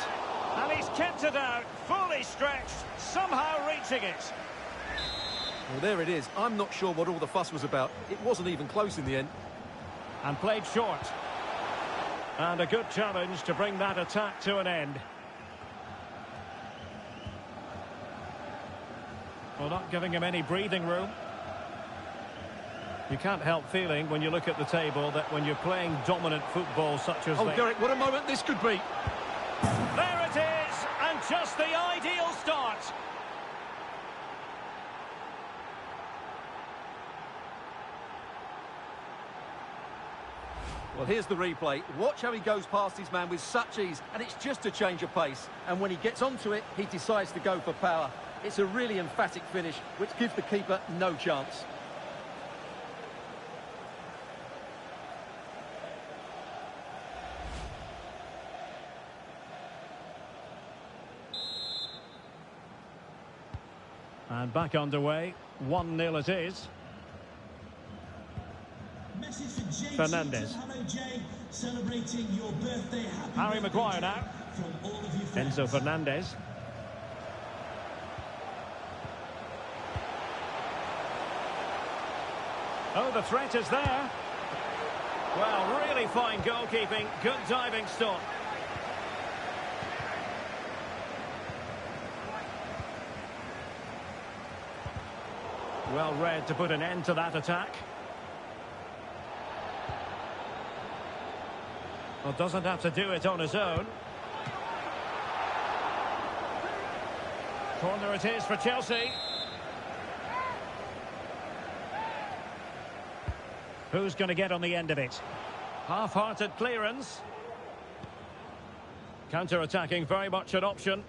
And he's kept it out, fully stretched, somehow reaching it. Well, there it is. I'm not sure what all the fuss was about. It wasn't even close in the end. And played short. And a good challenge to bring that attack to an end. Well, not giving him any breathing room. You can't help feeling, when you look at the table, that when you're playing dominant football such as... Oh, Derek, what a moment this could be. There it is, and just the ideal start. Well, here's the replay. Watch how he goes past his man with such ease, and it's just a change of pace. And when he gets onto it, he decides to go for power. It's a really emphatic finish, which gives the keeper no chance. And back underway. 1-0 it is. Message for Jay Fernandes. Hello, Jay. Celebrating your birthday. Happy Harry birthday, Maguire Jay, now. from all of your friends. Enzo Fernandez. Oh, the threat is there. Well, really fine goalkeeping. Good diving stop. Well read to put an end to that attack. Well, doesn't have to do it on his own. Corner it is for Chelsea. Who's going to get on the end of it? Half-hearted clearance. Counter-attacking, very much an option.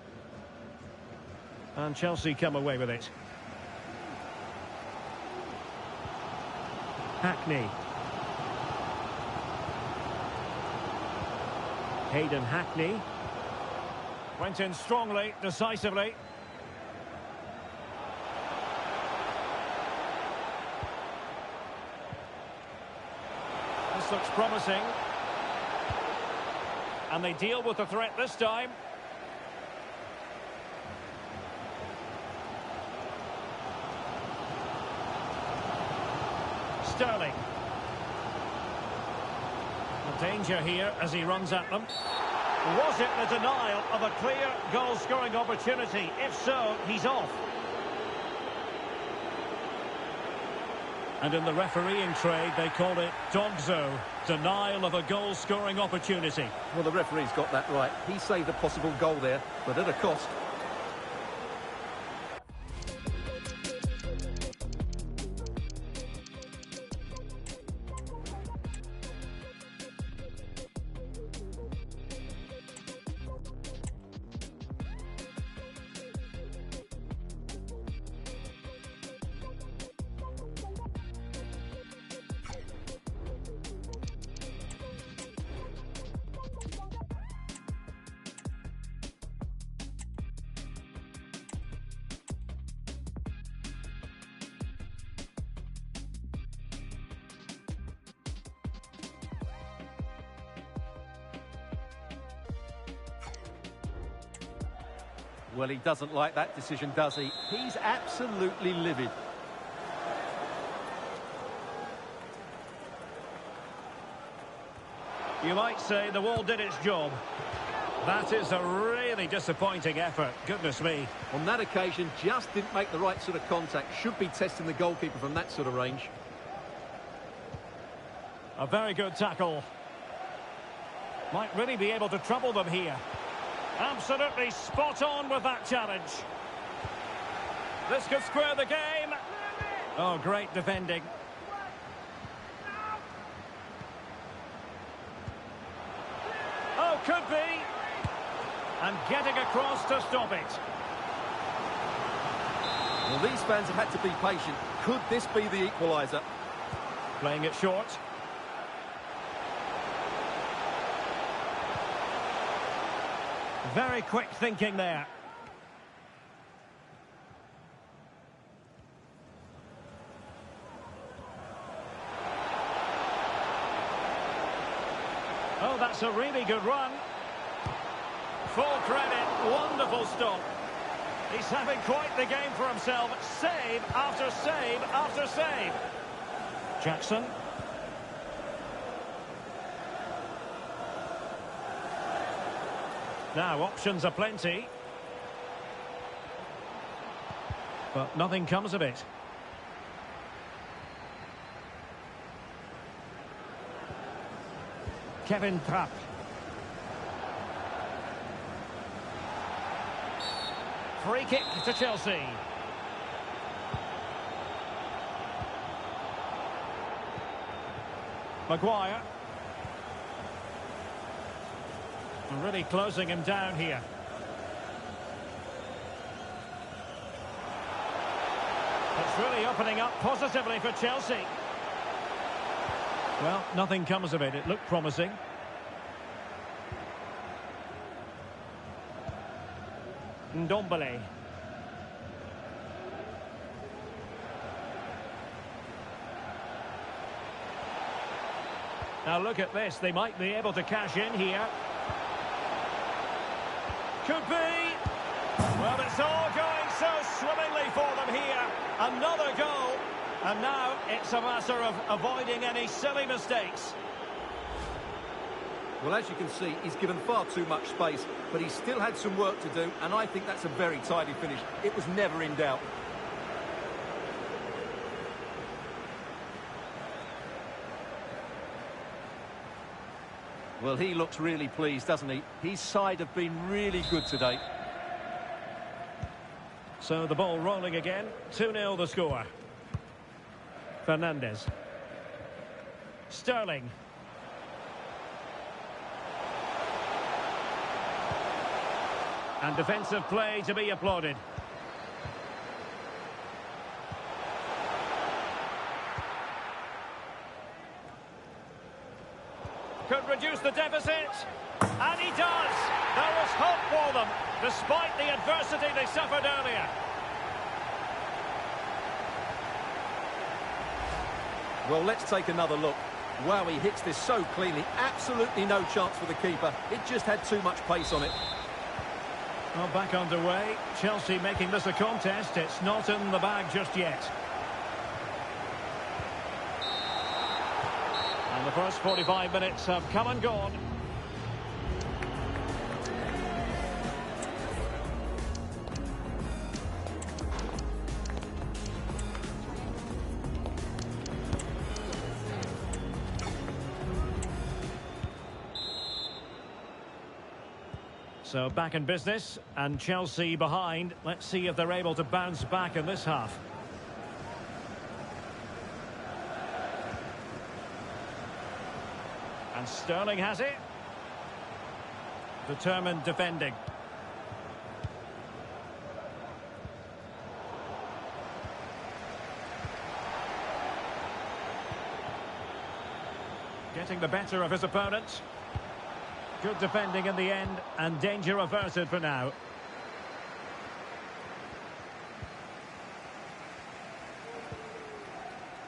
And Chelsea come away with it. Hackney. Hayden Hackney. Went in strongly, decisively. This looks promising. And they deal with the threat this time. Sterling. The danger here as he runs at them. Was it the denial of a clear goal-scoring opportunity? If so, he's off. And in the refereeing trade, they call it DOGSO, denial of a goal-scoring opportunity. Well, the referee's got that right. He saved a possible goal there, but at a cost. Well, he doesn't like that decision, does he? He's absolutely livid. You might say the wall did its job. That is a really disappointing effort. Goodness me. On that occasion, just didn't make the right sort of contact. Should be testing the goalkeeper from that sort of range. A very good tackle. Might really be able to trouble them here. Absolutely spot on with that challenge. This could square the game. Oh, great defending. Oh, could be. And getting across to stop it. Well, these fans have had to be patient. Could this be the equaliser? Playing it short. Very quick thinking there. Oh, that's a really good run. Full credit, wonderful stop. He's having quite the game for himself. Save after save after save. Jackson. Now, options are plenty. But nothing comes of it. Kevin Trapp. Free kick to Chelsea. Maguire. Really closing him down here. It's really opening up positively for Chelsea. Well, nothing comes of it. It looked promising. Ndombele. Now look at this. They might be able to cash in here. Could be. Well, it's all going so swimmingly for them here. Another goal. And now it's a matter of avoiding any silly mistakes. Well, as you can see, he's given far too much space, but he's still had some work to do, and I think that's a very tidy finish. It was never in doubt. Well, he looks really pleased, doesn't he? His side have been really good today. So the ball rolling again. 2-0 the score. Fernandes. Sterling. And defensive play to be applauded. Could reduce the deficit. And he does. There was hope for them, despite the adversity they suffered earlier. Well, let's take another look. Wow, he hits this so cleanly. Absolutely no chance for the keeper. It just had too much pace on it. Well, back underway. Chelsea making this a contest. It's not in the bag just yet. And the first 45 minutes have come and gone. So back in business, and Chelsea behind. Let's see if they're able to bounce back in this half. And Sterling has it. Determined defending. Getting the better of his opponent. Good defending in the end, and danger averted for now.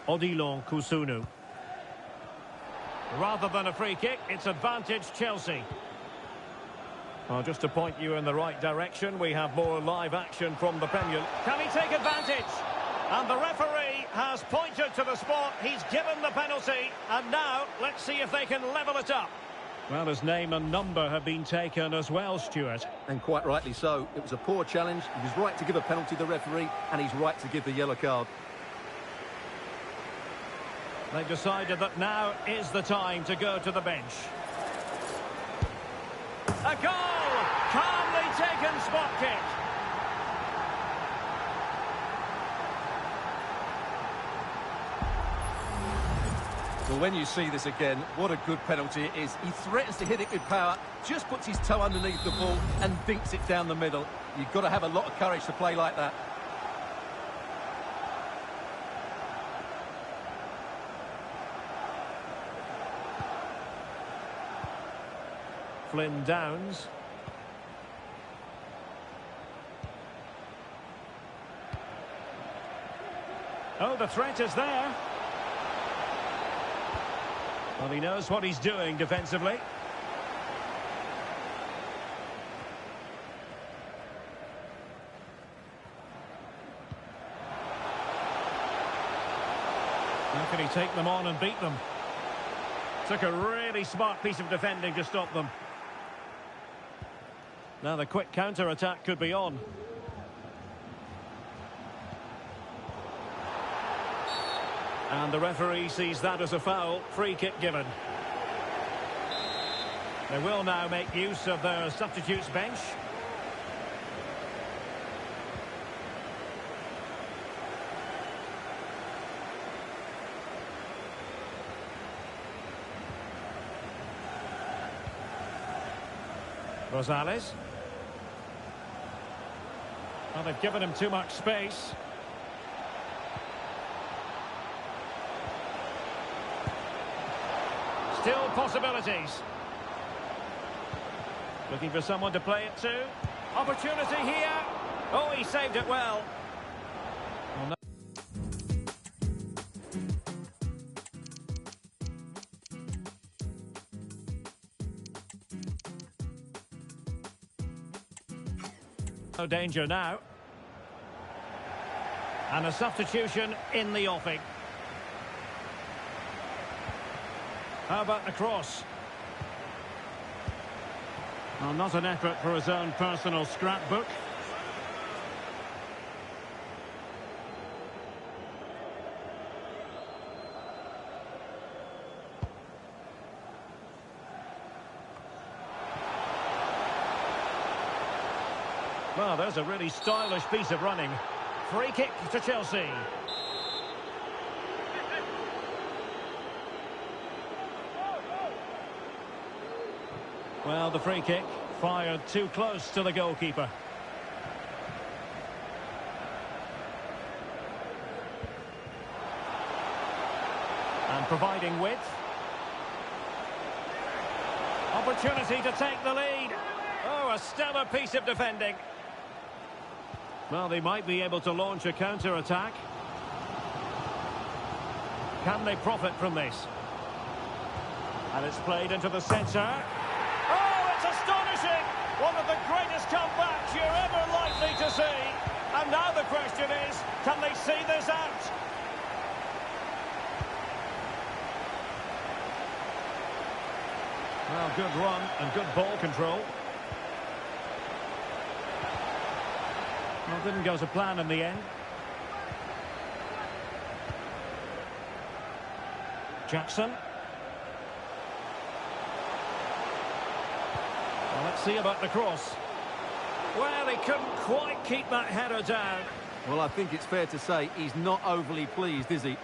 Odilon Kusunu. Rather than a free kick, it's advantage Chelsea. Well, just to point you in the right direction, we have more live action from the Premier. Can he take advantage? And the referee has pointed to the spot. He's given the penalty, and now let's see if they can level it up. Well, his name and number have been taken as well, Stuart. And quite rightly so. It was a poor challenge. He was right to give a penalty to the referee, and he's right to give the yellow card. They've decided that now is the time to go to the bench. A goal! Calmly taken spot kick. Well, when you see this again, what a good penalty it is. He threatens to hit it with power, just puts his toe underneath the ball and dinks it down the middle. You've got to have a lot of courage to play like that. Flynn Downs. Oh, the threat is there. Well, he knows what he's doing defensively. How can he take them on and beat them? Took a really smart piece of defending to stop them. Now the quick counter-attack could be on. And the referee sees that as a foul. Free kick given. They will now make use of their substitutes bench. Rosales. Well, they've given him too much space. Still possibilities. Looking for someone to play it to. Opportunity here. Oh, he saved it well. Well, no danger now. And a substitution in the offing. How about the cross? Well, not an effort for his own personal scrapbook. Well, there's a really stylish piece of running. Free kick to Chelsea. Well, the free kick fired too close to the goalkeeper. And providing width. Opportunity to take the lead. Oh, a stellar piece of defending. Well, they might be able to launch a counter-attack. Can they profit from this? And it's played into the centre. Oh, it's astonishing! One of the greatest comebacks you're ever likely to see. And now the question is, can they see this out? Well, good run and good ball control. Well, didn't go to plan in the end. Jackson. Well, let's see about the cross. Well, he couldn't quite keep that header down. Well, I think it's fair to say he's not overly pleased, is he?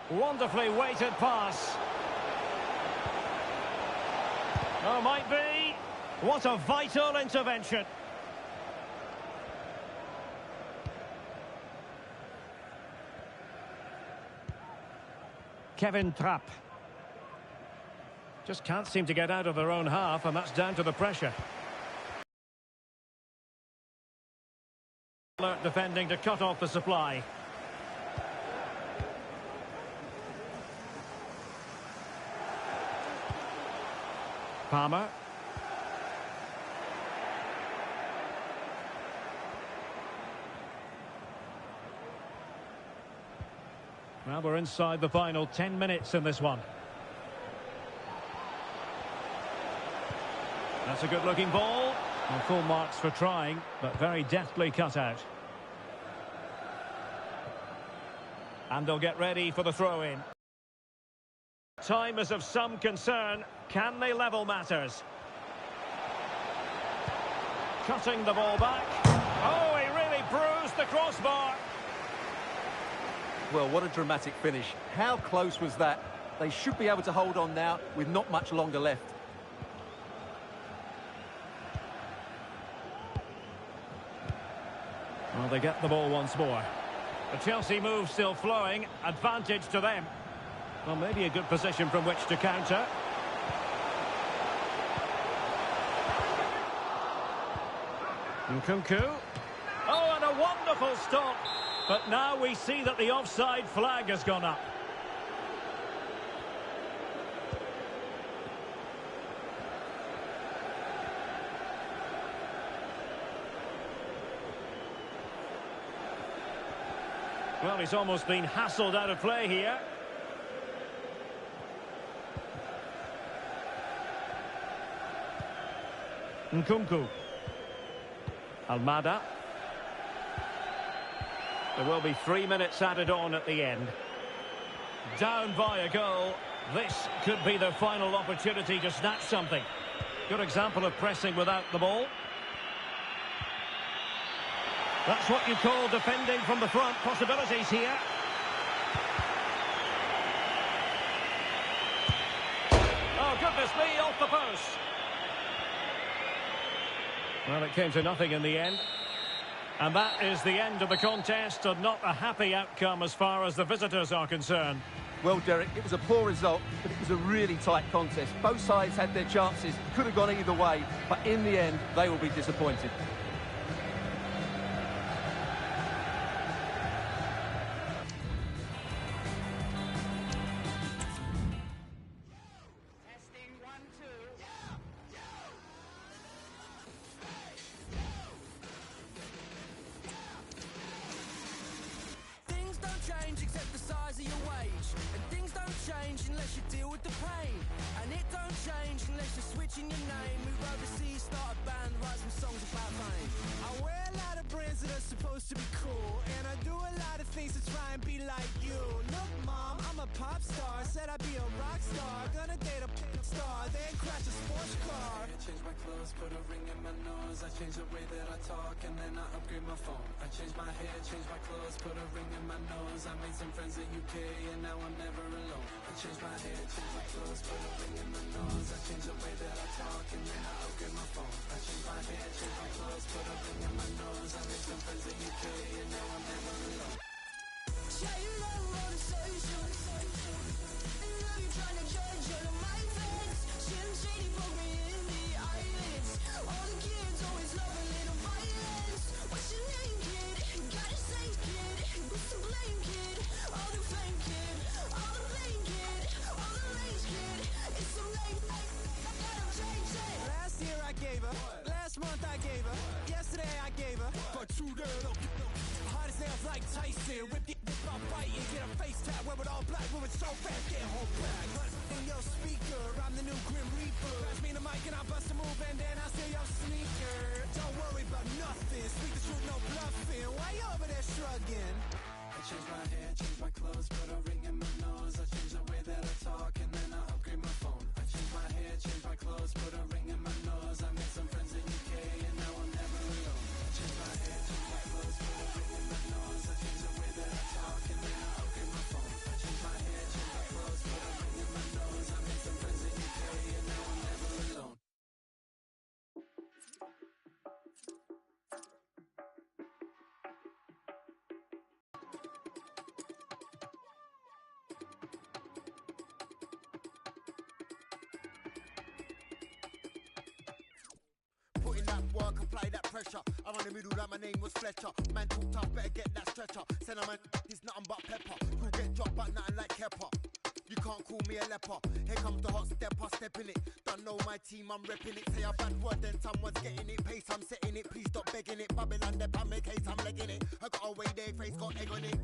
Wonderfully weighted pass. Oh, might be. What a vital intervention. Kevin Trapp. Just can't seem to get out of their own half, and that's down to the pressure. Alert defending to cut off the supply. Palmer. Well, we're inside the final 10 minutes in this one. That's a good-looking ball. Well, full marks for trying, but very deftly cut out. And they'll get ready for the throw-in. Time is of some concern. Can they level matters? Cutting the ball back. Oh, he really bruised the crossbar. Well, what a dramatic finish. How close was that? They should be able to hold on now with not much longer left. Well, they get the ball once more. The Chelsea move still flowing. Advantage to them. Well, maybe a good position from which to counter. Nkunku. Oh, and a wonderful stop. But now we see that the offside flag has gone up. Well, he's almost been hassled out of play here. Nkunku. Almada. There will be 3 minutes added on at the end. Down by a goal. This could be their final opportunity to snatch something. Good example of pressing without the ball. That's what you call defending from the front. Possibilities here. Oh, goodness me, off the post. Well, it came to nothing in the end. And that is the end of the contest, and not a happy outcome as far as the visitors are concerned. Well, Derek, it was a poor result, but it was a really tight contest. Both sides had their chances, could have gone either way, but in the end, they will be disappointed. Except the size of your wage, and things don't change unless you deal with the pain, and it don't change unless you're switching your name, move overseas, start a band, write some songs about pain. I wear a lot of brands that are supposed to be cool, and I do a lot of things to try and be like you. Look, mom, I'm a pop star, said I'd be a rock star, gonna date a star, then crash a sports car. I change my clothes, put a ring in my nose, I change the way that I talk, and then I upgrade my phone. I change my hair, change my clothes, put a ring in my nose, I made some friends in UK, and now I'm never alone. I change my hair, change my clothes, put a ring in my nose, I change the way that I talk, and then I upgrade my phone. I change my hair, change my clothes, put a ring in my nose, I made some friends in UK, and now I'm never alone. Yeah, you love motivation, and now you're trying to judge all of my friends. Slim Shady broke me in the eyelids. All the kids always love a little violence. What's your name, kid? Gotta say, kid. Who's to blame, kid? All the fame, kid. All the blame, kid. All the rage, kid. It's so late, I gotta change it. Last year I gave her. Last month I gave her. Yesterday I gave her. But true girl, hardest nails like Tyson. Whip the I'll bite you, get a face tap, wear it all black, wear it so fast, get home back. In your speaker, I'm the new Grim Reaper. Pass me the mic and I'll bust a move and then I'll steal your sneaker. Don't worry about nothing, speak the truth, no bluffing. Why you over there shrugging? I change my hair, change my clothes, put a ring in my nose, I change the way that I talk, and then I upgrade my phone. I change my hair, change my clothes, put a ring in my nose, I made some friends in UK, and now I'm never alone. I change my hair, change my clothes, put a ring in my nose, I change the way that I talk, and then I upgrade my phone. I change my hair, change my clothes, put a ring in my nose, I made some friends in UK, and now I'm never alone. Put in that work, apply that pressure. I'm on the middle like my name was Fletcher. Man too tough, better get that stretcher. Send a man, he's nothing but pepper. You'll get dropped but nothing like Kepper. You can't call me a leper. Here comes the hot stepper, step in it. Don't know my team, I'm repping it. Say a bad word, then someone's getting it. Pace, I'm setting it. Please stop begging it. Babylon, the pan make case, I'm legging it. I got away there, face got egg on it.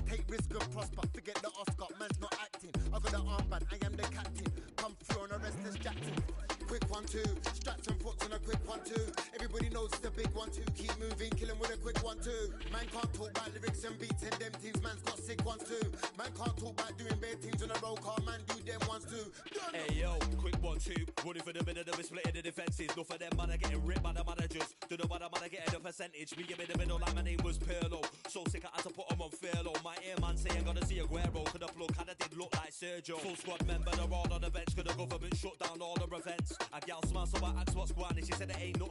Take risk and prosper, forget the Oscar. Man's not acting. I got the armband, I am the captain. Come through on a restless Jackson. Quick 1-2, straps and foots on a quick 1-2. Everybody knows it's a big 1-2. Keep moving, kill him with a quick 1-2. Man can't talk about lyrics and beats and them things. Man's got sick 1-2. Man can't talk about doing bad things on a roll car. Man do them ones too. Hey yo, quick 1-2. Running for the middle, then we splitting the defences. Enough for them man are getting ripped by the managers. Don't know why the man are getting the percentage. Me in the middle like my name was Pirlo. So sick I had to put him on furlough. My earman saying gotta see Aguero. Could the plug kinda did look like Sergio. Full squad member, they're all on the bench. Could the government shut down all the events. A gal smile, so I asked what's going on. She said it ain't no